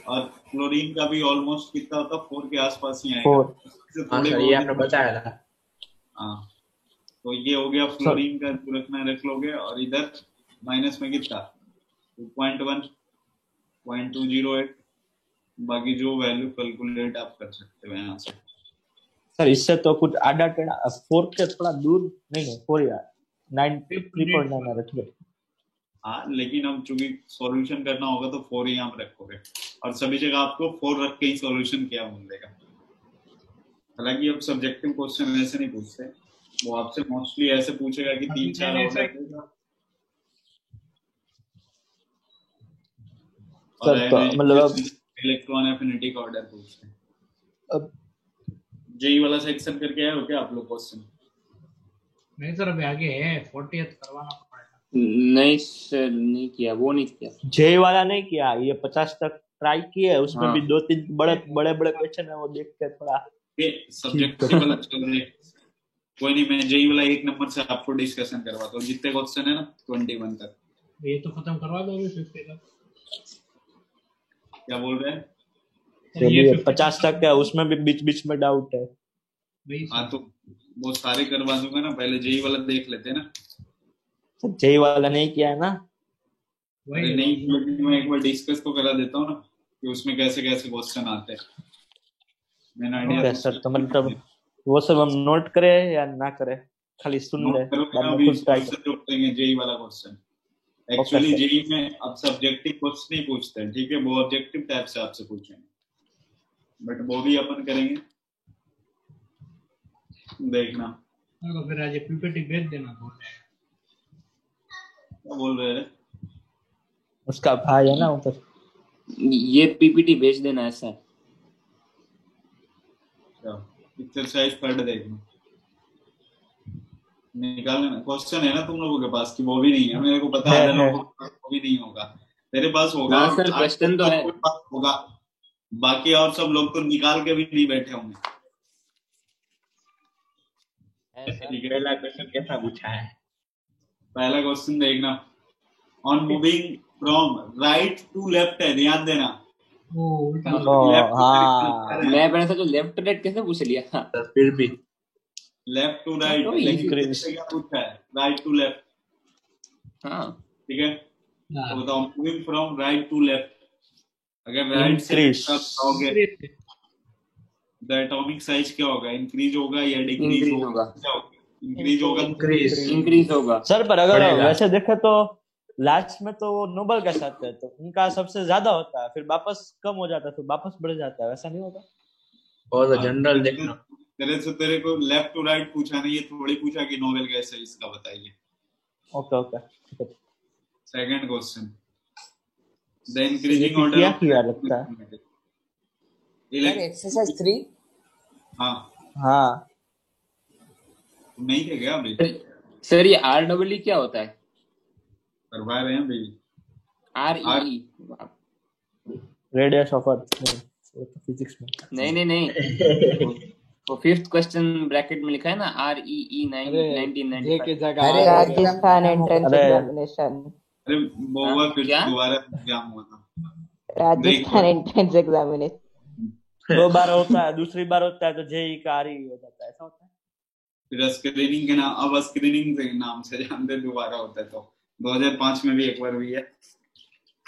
और क्लोरीन का भी ऑलमोस्ट कितना होता है, 4 के आसपास ही आएगा। 4 इससे हाँ थोड़े सर ये आपने बताया था। हाँ, तो ये हो गया फ्लोरीन का, रखना रख लोगे। और इधर माइनस में कितना 2.1 0.208, बाकी जो वैल्यू कैलकुलेट आप कर सकते हो यहाँ से। सर इससे तो कुछ आधा टेढ़ा 4 के थोड़ा दूर नहीं है 4 यार 93.9 रखिए। हाँ, लेकिन अब चूंकि सॉल्यूशन करना होगा तो 4 ही आप रखोगे, और सभी जगह आपको 4 रख के ही सॉल्यूशन किया मिलेगा। हालांकि अब सब्जेक्टिव क्वेश्चन ऐसे नहीं पूछते, वो आपसे मोस्टली ऐसे पूछेगा कि 3-4 ऑर्डर देगा और मतलब इलेक्ट्रॉन एफिनिटी का ऑर्डर पूछते हैं। अब जेई वाला सेक्शन करके आए हो क्या आप लोग क्वेश्चन? नहीं सर अभी आगे है 40th करवाना पड़ेगा। नहीं सर नहीं किया, वो नहीं किया। जे वाला नहीं किया, ये 50 तक ट्राई किए, उसमें भी 2-3 बड़े क्वेश्चन है, वो देख के थोड़ा ये सब्जेक्टिव वाला चल रहा है। कोई नहीं, मैं जेई वाला 1 नंबर से आपको डिस्कशन करवाता हूँ, जितने क्वेश्चन है ना 21 तक। ये तो खत्म करवा दोगे 50 तक? क्या बोल रहे हैं? तो ये 50 तक है, उसमें भी बीच में डाउट है। हाँ तो वो सारे करवा दूंगा ना, पहले जेई वाला देख लेते हैं ना। जे वाला नहीं किया है ना? अरे नहीं, मैं एक बार डिस्कस तो करा देता हूँ ना कि उसमें कैसे कैसे क्वेश्चन आते हैं। मैंने आइडिया सर तो मतलब वो सब हम नोट करें या ना करें, खाली सुन ले जेई वाला क्वेश्चन। एक्चुअली जेई में अब सब्जेक्टिव क्वेश्चन नहीं पूछते हैं, ठीक है, वो ऑब्जेक्टिव टाइप से आपसे पूछेंगे, बट वो भी अपन करेंगे, देखना। तो फिर आज पीपीटी भेज देना। क्या बोल रहे हैं? उसका भाई है ना उधर, ये पीपीटी भेज देना ऐसा। एक्सरसाइज थर्ड देखना, निकाल लेना। क्वेश्चन है ना तुम लोगों के पास कि वो भी नहीं है? मेरे को पता है वो भी नहीं होगा, तेरे पास होगा सर, क्वेश्चन तो है होगा, बाकी और सब लोग तो निकाल के भी नहीं बैठे होंगे। पहला क्वेश्चन कैसा पूछा है? पहला क्वेश्चन देखना, on moving from right to left है, ध्यान देना। हाँ मैं पहले से तो लेफ्ट राइट कैसे पूछ लिया? फिर भी लेफ्ट टू राइट, लेकिन क्या पूछा है? Right to left. हाँ ठीक है, तो बताओ moving from right to left, अगर राइट से आओगे द एटॉमिक साइज क्या होगा? इंक्रीज होगा या डिक्रीज होगा? इंक्रीज होगा। इंक्रीज होगा सर, पर अगर वैसे देखे तो लास्ट में तो वो नोबल के साथ है, तो उनका सबसे ज्यादा होता है, फिर वापस कम हो जाता है, फिर वापस बढ़ जाता है, वैसा नहीं होगा? और जनरल देखना, तेरे को लेफ्ट टू राइट पूछा नहीं, ये थोड़ी पूछा कि नोबेल कैसे, इसका बताइए। Okay. Second question, the increasing order क्या लगता है? एक्सरसाइज 3। हाँ नहीं थे क्या अभी? सर ये REE क्या होता है? करवा रहे हैं भाई। REE radius of earth physics में नहीं तो 5th क्वेश्चन ब्रैकेट में लिखा है ना REE 1995। अरे राजस्थान एंट्रेंस एग्जामिनेशन। अरे वो हुआ फिर दोबारा एग्जाम हुआ था, राजस्थान एंट्रेंस एग्जामिनेशन 2 बार होता है, दूसरी बार होता है तो जेई का REE हो जाता है, ऐसा होता है। फिर स्क्रीनिंग के नाम, अब स्क्रीनिंग के नाम से जानते, दोबारा होता है। तो 2005 में भी एक बार हुई है,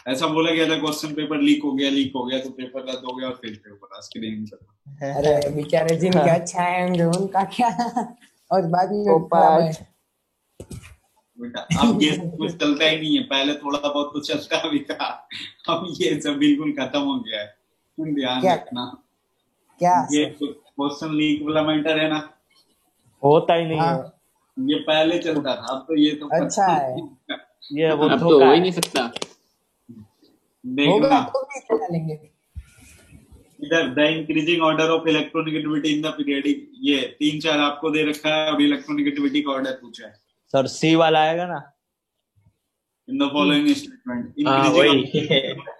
ऐसा बोला गया था क्वेश्चन पेपर लीक हो गया तो पेपर रद्द हो गया और फिर पेपर स्क्रीनिंग करना। अरे बेचारे जिनके अच्छा आएंगे उनका क्या, और बाद में बेटा अब ये सब कुछ चलता ही नहीं है, पहले थोड़ा बहुत तो चलता भी था, अब ये सब बिल्कुल खत्म हो गया है। ध्यान क्या रखना, क्या ये सर? क्वेश्चन लीक वाला मैटर है ना, होता ही नहीं हाँ है ये पहले चलता था, अब तो ये तो अच्छा है, ये, वो अब तो धोखा हो ही है। नहीं सकता। होगा देखना तो भी चला लेंगे। इधर the increasing order of electronegativity in the periodic, ये 3-4 आपको दे रखा है और इलेक्ट्रोनेगेटिविटी का ऑर्डर पूछा है सर सी वाला आएगा ना। इन द फॉलोइंग स्टेटमेंट हाँ इंक्रीजिंग। वही।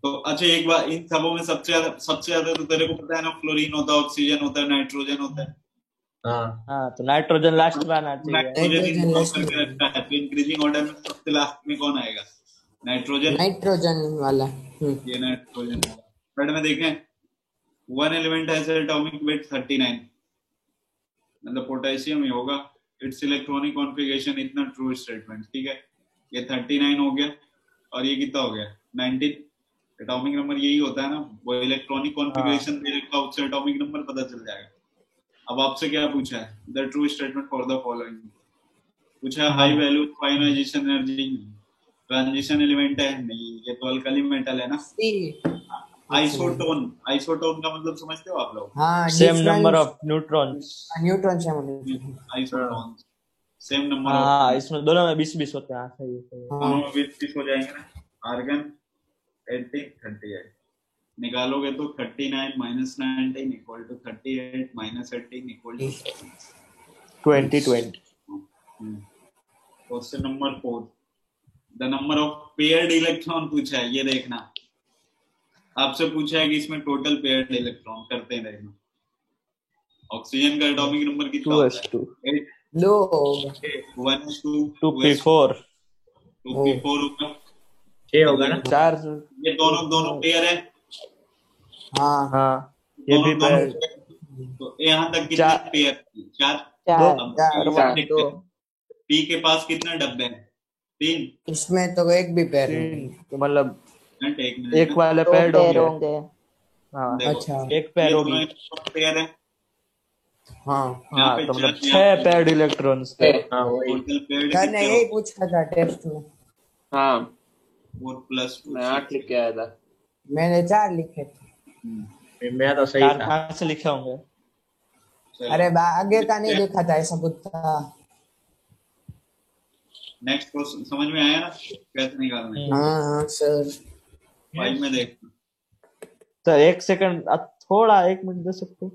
तो अच्छा एक बार इन सबों में सबसे ज्यादा तो तेरे को पता है ना, फ्लोरीन होता है, ऑक्सीजन होता है, नाइट्रोजन होता है। हाँ तो नाइट्रोजन लास्ट में आना चाहिए। नाइट्रोजन नाइट्रोजन इनवॉल्व लास्ट करके में, रखा है, तो इंक्रीजिंग ऑर्डर में सबसे लास्ट में कौन आएगा? नाइट्रोजन। नाइट्रोजन वाला। ये नाइट्रोजन वाला। थर्ड में देखें, one element has atomic weight 39, मतलब पोटेशियम ही होगा। इट्स इलेक्ट्रॉनिक कॉन्फ़िगरेशन इतना ट्रू स्टेटमेंट, ठीक है। ये 39 हो गया और ये कितना हो गया 19। एटॉमिक नंबर यही होता है ना, वो इलेक्ट्रॉनिक कॉन्फ़िगरेशन दे रखा, उससे एटॉमिक नंबर पता चल जाएगा। अब आपसे क्या पूछा है? The true statement for the following पूछा है। हाई वैल्यू फाइनाइजेशन एनर्जी, ट्रांजिशन एलिमेंट है नहीं, ये तो अल्कली मेटल है ना। आइसोटोन, आइसोटोन का मतलब समझते हो आप लोग? हाँ, same number of neutrons. Neutron से हम आइसोटोन सेम नंबर हाँ, ऑफ, इसमें दोनों में 20-20 होते हैं। सही है, सही है। दोनों में 20 हो जाएंगे ना। आर्गन 80 38 निकालोगे तो 39 - 19 equal to 38 - 18 equal to 2020। Question number 4, the number of paired electron पूछा है। ये देखना, आपसे पूछा है कि इसमें टोटल पेयर्ड इलेक्ट्रॉन करते हैं देखना। ऑक्सीजन का एटॉमिक नंबर कितना होता है? 8। 2 होगा, 1s2 2p4 2p4 होगा, 6 होगा ना। 4। ये दोनों पेयर है। हाँ हाँ, ये भी पेयर। तो यहाँ तक कितने पेयर? 4। चार। पी के पास कितने डब्बे हैं? 3। इसमें तो एक भी पैर तो मतलब एक एक वाले दो पैर पैर होंगे। होंगे। हाँ, अच्छा, एक पैर होगी। पेयर है। हाँ हाँ, तो मतलब 6 पेयर्ड इलेक्ट्रॉन्स थे। हाँ वही। टोटल पेयर सर ने यही पूछा था टेस्ट में। हाँ 4+2 मैं 8 लिख के आया था। मैंने 4 लिखे थे। मैं तो सही 4 था। कहाँ से लिखे होंगे? अरे आगे का नहीं देखा था, ऐसा पूछा। नेक्स्ट क्वेश्चन समझ में आया ना कैसे निकालना है? हाँ सर। 5 में देख। सर 1 सेकंड, थोड़ा 1 मिनट दे सकते हो?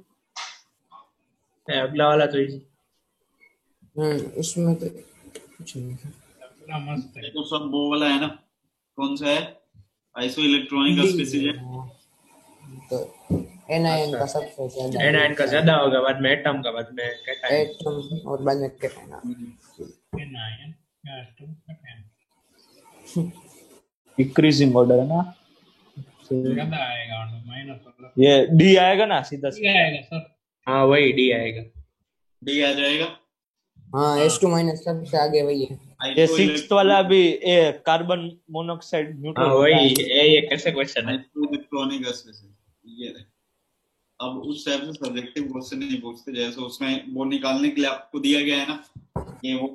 अगला वाला तो इजी। इसमें तो कुछ नहीं है। अपना मस्त है। तो सब वो वाला है ना, कौन सा है? आइसो इलेक्ट्रॉनिक का स्पेसिस तो एनायन का सबसे ज्यादा, एनायन का ज्यादा होगा, बाद में एटम का, बाद में कैटायन। एटम और बाद में कैटायन। एनायन या एटम कैटायन डिक्रीजिंग ऑर्डर है ना। ज्यादा आएगा, माइनस वाला ये डी आएगा ना सीधा डी आएगा सर। हाँ वही डी आएगा। डी आ जाएगा। हाँ H2- सबसे आगे वही है। ये 6th वाला भी कार्बन मोनोऑक्साइड न्यूट्रल। हाँ वही, ये कैसे क्वेश्चन है? इलेक्ट्रॉनिक स्पेसिस ये है। अब उस टाइप से सब्जेक्टिव क्वेश्चन नहीं पूछते, जैसे उसमें वो निकालने के लिए आपको दिया गया है ना, ये वो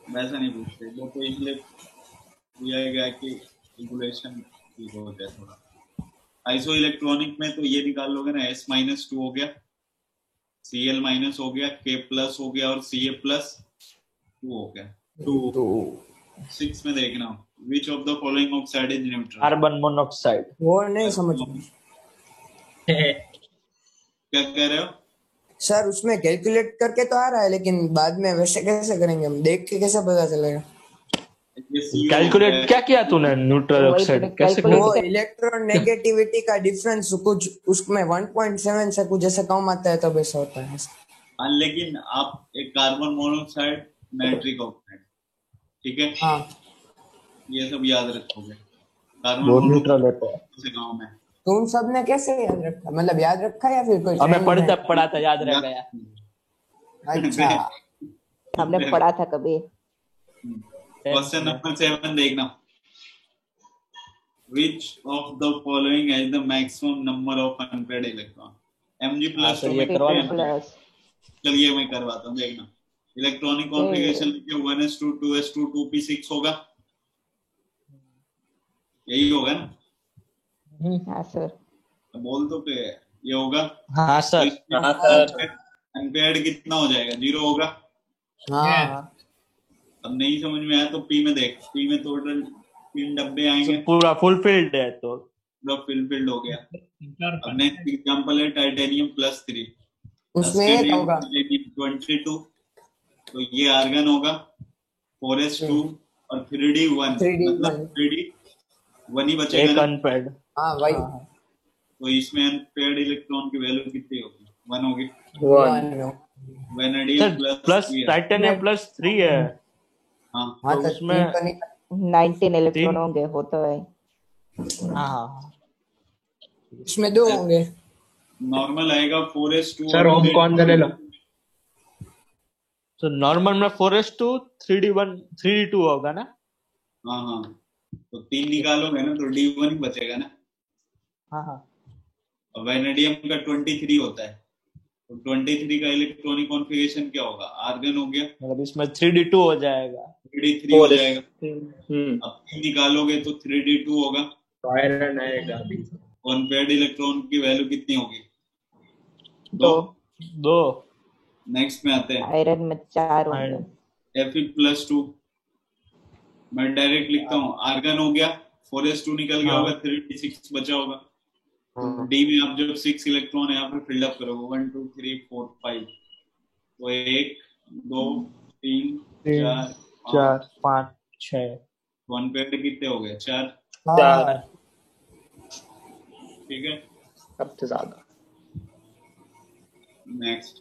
वैसा नहीं पूछते। वो तो इसलिए दिया गया कि रेगुलेशन ठीक हो जाए थोड़ा। आइसो इलेक्ट्रॉनिक में तो ये निकाल लोगे ना, S-2 हो गया, Cl- हो गया, K+ हो गया और Ca+2 हो गया। 6 में देखना, which of the following oxide is neutral? Carbon monoxide. वो नहीं समझ क्या कह रहे हो सर? उसमें कैलकुलेट करके तो आ रहा है, लेकिन बाद में वैसे कैसे करेंगे हम? देख के कैसे पता चलेगा? कैलकुलेट क्या किया तूने न्यूट्रल ऑक्साइड कैसे? वो इलेक्ट्रॉन नेगेटिविटी का डिफरेंस कुछ उसमें 1.7 से कुछ ऐसा कम आता है तब ऐसा होता है। हाँ, लेकिन आप एक कार्बन मोनोऑक्साइड, नाइट्रिक ऑक्साइड, ठीक है, हाँ ये सब याद रखोगे। कार्बन वो न्यूट्रल होता है। गाँव में तुम सबने कैसे याद रखा? मतलब याद रखा या फिर कोई हमें ट्रेनिंग में? पढ़ा था, याद रह गया। अच्छा, हमने पढ़ा था कभी। क्वेश्चन नंबर 7 देखना, which of the following has the maximum number of unpaired electron? Mg+ तो मैं प्लस चलिए मैं करवाता हूँ, देखना। इलेक्ट्रॉनिक कॉन्फ़िगरेशन लिखिए 1s2 2s2 2p6 होगा, यही होगा ना। हाँ सर। तो बोल तो पे ये होगा। हाँ तो सर। इसमें हाँ सर। अनपेयर्ड कितना हो जाएगा? 0 होगा। हाँ अब नहीं समझ में आया तो पी में देख, पी में टोटल 3 डब्बे आएंगे, पूरा फुलफिल्ड है तो पूरा फिल्ड हो गया। अब नेक्स्ट एग्जांपल है टाइटेनियम +3, उसमें एक होगा। 22, तो ये आर्गन होगा 4s2 और 3d1, 3D1 मतलब 3d1 ही बचेगा एक ना। अनपेड। हाँ वही तो इसमें अनपेयर्ड इलेक्ट्रॉन की वैल्यू कितनी होगी? 1 होगी। 1 वेनेडियम प्लस +3 है। टाइटेनियम +3 है। हाँ हाँ तो तो उसमें 3 तो निकल 19 इलेक्ट्रॉन 3। होंगे, होता है। हाँ उसमें 2 होंगे। नॉर्मल आएगा 4s2 सर और ओम कौन सा ले लो? तो नॉर्मल में 4s2 3d1 3d2 होगा ना। हाँ हाँ, तो 3 निकालोगे ना तो d1 ही बचेगा ना। हाँ हाँ। और वेनेडियम का 23 होता है, तो 23 का इलेक्ट्रॉनिक कॉन्फ़िगरेशन क्या होगा? आर्गन हो गया, मतलब इसमें 3d2 हो जाएगा। 3d3 हो जाएगा। हम्म। अब 3 निकालोगे तो 3d2 होगा। तो आयरन आएगा अभी। अनपेयर्ड इलेक्ट्रॉन की वैल्यू कितनी होगी? 2। 2। नेक्स्ट में आते हैं आयरन में 4 होंगे। Fe+2, मैं डायरेक्ट लिखता हूँ। आर्गन हो गया, 4s2 निकल गया होगा, 3d6 बचा होगा। तो डी में आप जब 6 इलेक्ट्रॉन यहाँ पे फिलअप करोगे 1 2 3 4 5, तो 1 2 3 4 5 6 अनपेयर्ड कितने हो गए? 4। 4। ठीक है, सबसे ज्यादा। Next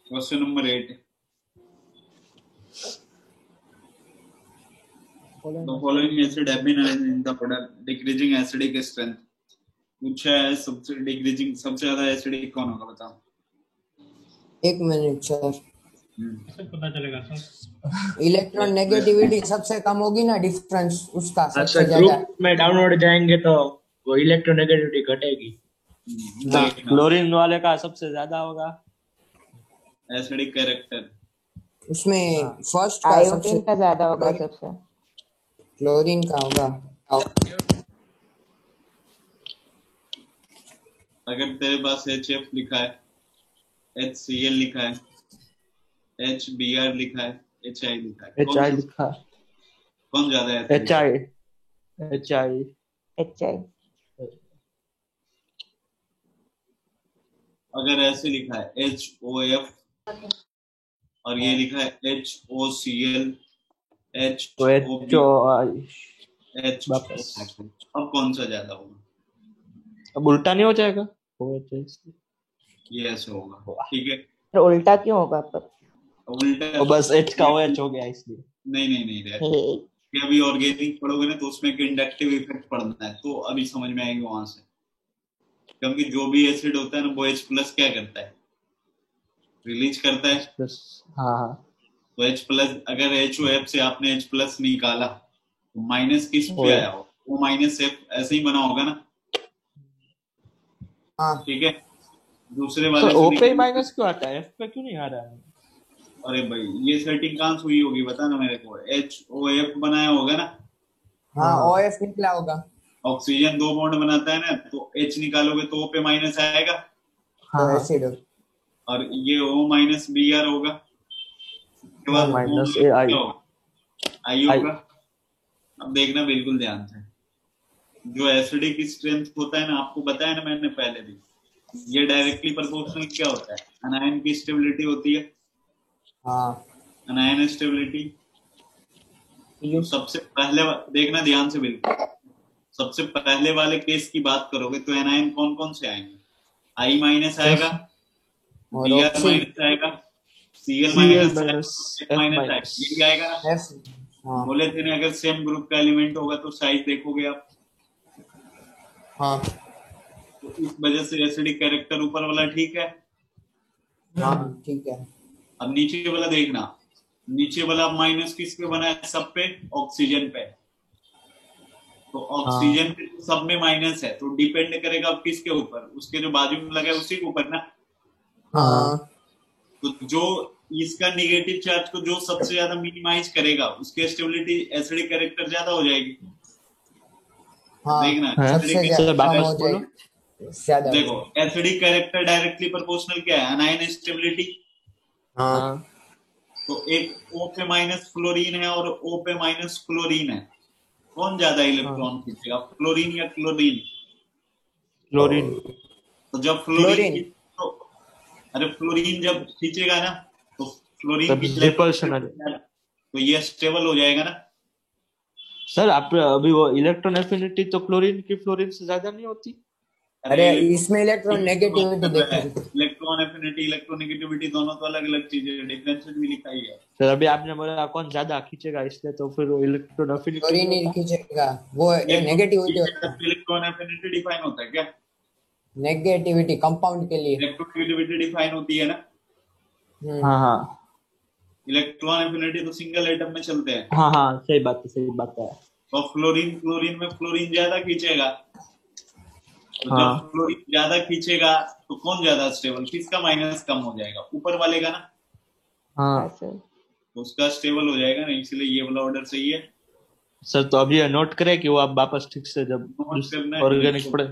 question number 8। The following acid have been arranged in the product decreasing acidic strength. पूछा है सबसे डिक्रीजिंग, सबसे ज्यादा एसिडिक कौन होगा बताओ? 1 मिनट सर, पता चलेगा सर। इलेक्ट्रॉन नेगेटिविटी सबसे कम होगी ना, डिफरेंस उसका सबसे अच्छा, ज्यादा। ग्रुप में डाउनलोड जाएंगे तो वो इलेक्ट्रोनेगेटिविटी घटेगी। क्लोरीन वाले का सबसे ज्यादा होगा एसिडिक कैरेक्टर। उसमें फर्स्ट का आयोडीन सबसे का ज्यादा होगा सबसे। क्लोरीन का होगा। अगर तेरे पास HF लिखा है, HCl लिखा है, HBr लिखा है, HI लिखा है, HI लिखा कौन ज्यादा है? HI। अगर ऐसे लिखा है HOF और ये लिखा है HOCl, अब कौन सा ज्यादा होगा? अब उल्टा नहीं हो जाएगा? ये ऐसे होगा। ठीक है, तो उल्टा क्यों होगा? पर उल्टा बस H का OH हो गया इसलिए। नहीं अभी ऑर्गेनिक पढ़ोगे ना तो उसमें एक इंडक्टिव इफेक्ट पढ़ना है, तो अभी समझ में आएगी वहां से। क्योंकि जो भी एसिड होता है ना वो H+ क्या करता है? रिलीज करता है। हाँ। तो H+, अगर HOF से आपने H+ निकाला तो माइनस किस पे आया हो? वो -F ऐसे ही बना होगा ना। ठीक है, दूसरे वाले O पे माइनस क्यों आता है? F पे क्यों नहीं आ रहा है? अरे भाई ये सेटिंग कहाँ से हुई होगी बता ना मेरे को। HOF बनाया होगा ना। हाँ OF निकला होगा। ऑक्सीजन 2 बॉन्ड बनाता है ना, तो H निकालोगे तो O पे माइनस आएगा। हाँ एसिड। और ये O-Br होगा, उसके बाद I होगा। अब देखना बिल्कुल ध्यान से, जो एसिडिक स्ट्रेंथ होता है ना, आपको बताया ना मैंने पहले भी, ये डायरेक्टली प्रोपोर्शनल क्या होता है? अनायन की स्टेबिलिटी होती है। अनायन स्टेबिलिटी तो सबसे पहले देखना ध्यान से बिल्कुल, सबसे पहले वाले केस की बात करोगे तो एनायन कौन कौन से आएंगे? I- आएगा, Br- आएगा, Cl- आएगा, ये आएगा ना। बोले थे ना अगर सेम ग्रुप का एलिमेंट होगा तो साइज देखोगे आप। तो इस वजह से एसिडिक कैरेक्टर ऊपर वाला ठीक है। ठीक है। अब नीचे वाला देखना, नीचे वाला माइनस किस पे बना है? सब पे, ऑक्सीजन पे। तो ऑक्सीजन पे सब में माइनस है, तो डिपेंड करेगा अब किसके ऊपर? उसके जो बाजू में लगा है उसी के ऊपर ना। तो जो इसका नेगेटिव चार्ज को जो सबसे ज्यादा मिनिमाइज करेगा उसकी स्टेबिलिटी एसिडिक कैरेक्टर ज्यादा हो जाएगी। हाँ देखना हाँ सबसे एसिडिक ज्यादा कम वापस हो बोलो। जाएगी, ज्यादा हो देखो जाएगी। एसिडिक कैरेक्टर डायरेक्टली प्रोपोर्शनल क्या है, अनायन स्टेबिलिटी। हाँ हाँ तो एक O पे माइनस फ्लोरीन है और O पे माइनस क्लोरीन है, कौन ज्यादा हाँ इलेक्ट्रॉन खींचेगा, फ्लोरीन या क्लोरीन? क्लोरीन। तो जब क्लोरीन। तो अरे फ्लोरीन जब खींचेगा ना, तो फ्लोरीन तब की रिपल्शन आ जाए। तो ये स्टेबल हो जाएगा ना। सर आप अभी वो इलेक्ट्रॉन एफिनिटी तो क्लोरीन की फ्लोरीन से ज्यादा नहीं होती? अरे इसमें इलेक्ट्रॉन नेगेटिविटी देखो। इलेक्ट्रॉन एफिनिटी इलेक्ट्रोनेगेटिविटी दोनों तो अलग अलग चीजें, डिफरेंशियल भी लिखा ही है। सर अभी आपने बोला कौन ज्यादा खींचेगा, इसलिए तो फिर वो इलेक्ट्रॉन एफिनिटी क्लोरीन नहीं ही होता। खींचेगा, वो नेगेटिविटी होता है। इलेक्ट्रॉन एफिनिटी डिफाइन होता है क्या? नेगेटिविटी कंपाउंड के लिए। इलेक्ट्रोनेगेटिविटी डिफाइन होती है ना। हाँ हाँ इलेक्ट्रॉन एफिनिटी तो सिंगल एटम में चलते हैं। हाँ हाँ सही बात है, सही बात है। तो क्लोरीन में फ्लोरीन ज्यादा खींचेगा, तो हाँ जब फ्लोरीन ज्यादा खींचेगा तो कौन ज्यादा स्टेबल, किसका माइनस कम हो जाएगा, ऊपर वाले का ना। हाँ हाँ सर। तो उसका स्टेबल हो जाएगा ना, इसलिए ये वाला ऑर्डर सही है। सर तो अभी ये नोट करें कि वो आप वापस ठीक से जब नोट करना है ऑर्गेनिक पढ़े।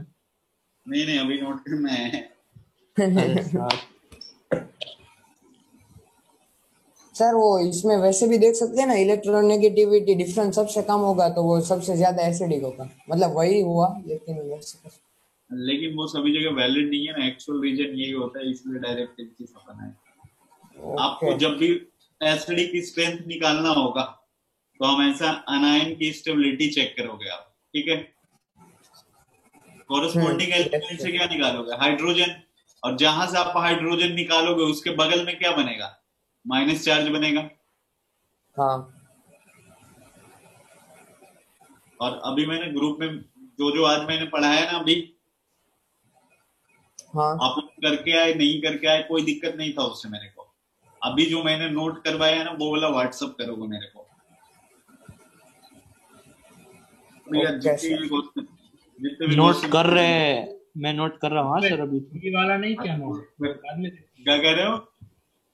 नहीं अभी नोट करना है। अरे सर सर वो इसमें वैसे भी देख सकते हैं ना, इलेक्ट्रोनेगेटिविटी डिफरेंस सबसे कम होगा तो वो सबसे ज्यादा एसिडिक होगा, मतलब वही हुआ लेकिन वैसे। लेकिन वो सभी जगह वैलिड नहीं है ना, एक्चुअल रीजन यही होता है, इसलिए डायरेक्ट चीज अपना है। आपको जब भी एसिडिक की स्ट्रेंथ निकालना होगा तो हमेशा अनायन की स्टेबिलिटी चेक करोगे आप, ठीक है। कोरस्पॉन्डिंग एलिमेंट से क्या निकालोगे, हाइड्रोजन, और जहां से आप हाइड्रोजन निकालोगे उसके बगल में क्या बनेगा, माइनस चार्ज बनेगा। हाँ और अभी मैंने ग्रुप में जो आज मैंने पढ़ाया ना अभी, हाँ आप लोग करके आए नहीं करके आए कोई दिक्कत नहीं था उससे मेरे को। अभी जो मैंने नोट करवाया है ना वो वाला व्हाट्सअप करोगे मेरे को। नोट कर रहे हैं, मैं नोट कर रहा हूँ। हाँ सर अभी जी वाला नहीं किया नोट, बाद में क्या कह रहे हो?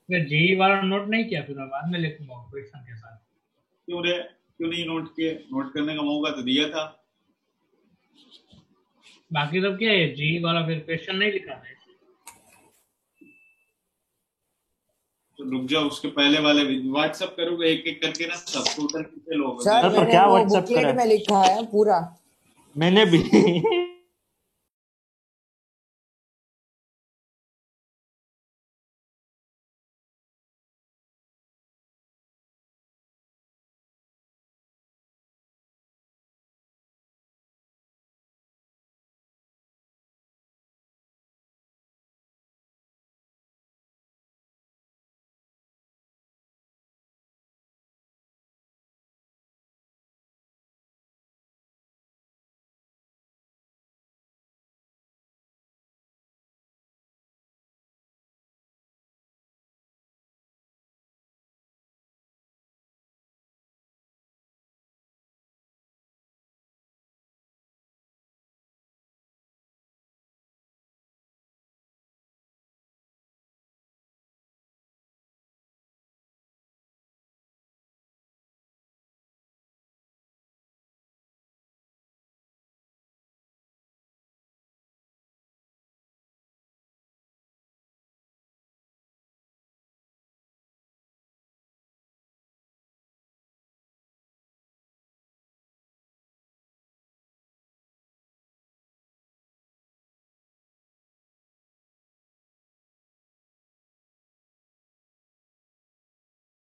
मैं जी वाला नोट नहीं किया, फिर मैं बाद में लिखूंगा क्वेश्चन के साथ। क्यों नहीं नोट किए? नोट करने का मौका तो दिया था। बाकी सब क्या है, जी वाला फिर क्वेश्चन नहीं लिखा है। तो रुक जाओ, उसके पहले वाले भी व्हाट्सअप करोगे एक एक करके ना, सब टोटल कितने लोग सर पर मैंने क्या वो व्हाट्सएप बुकलेट करा? में लिखा है पूरा। मैंने भी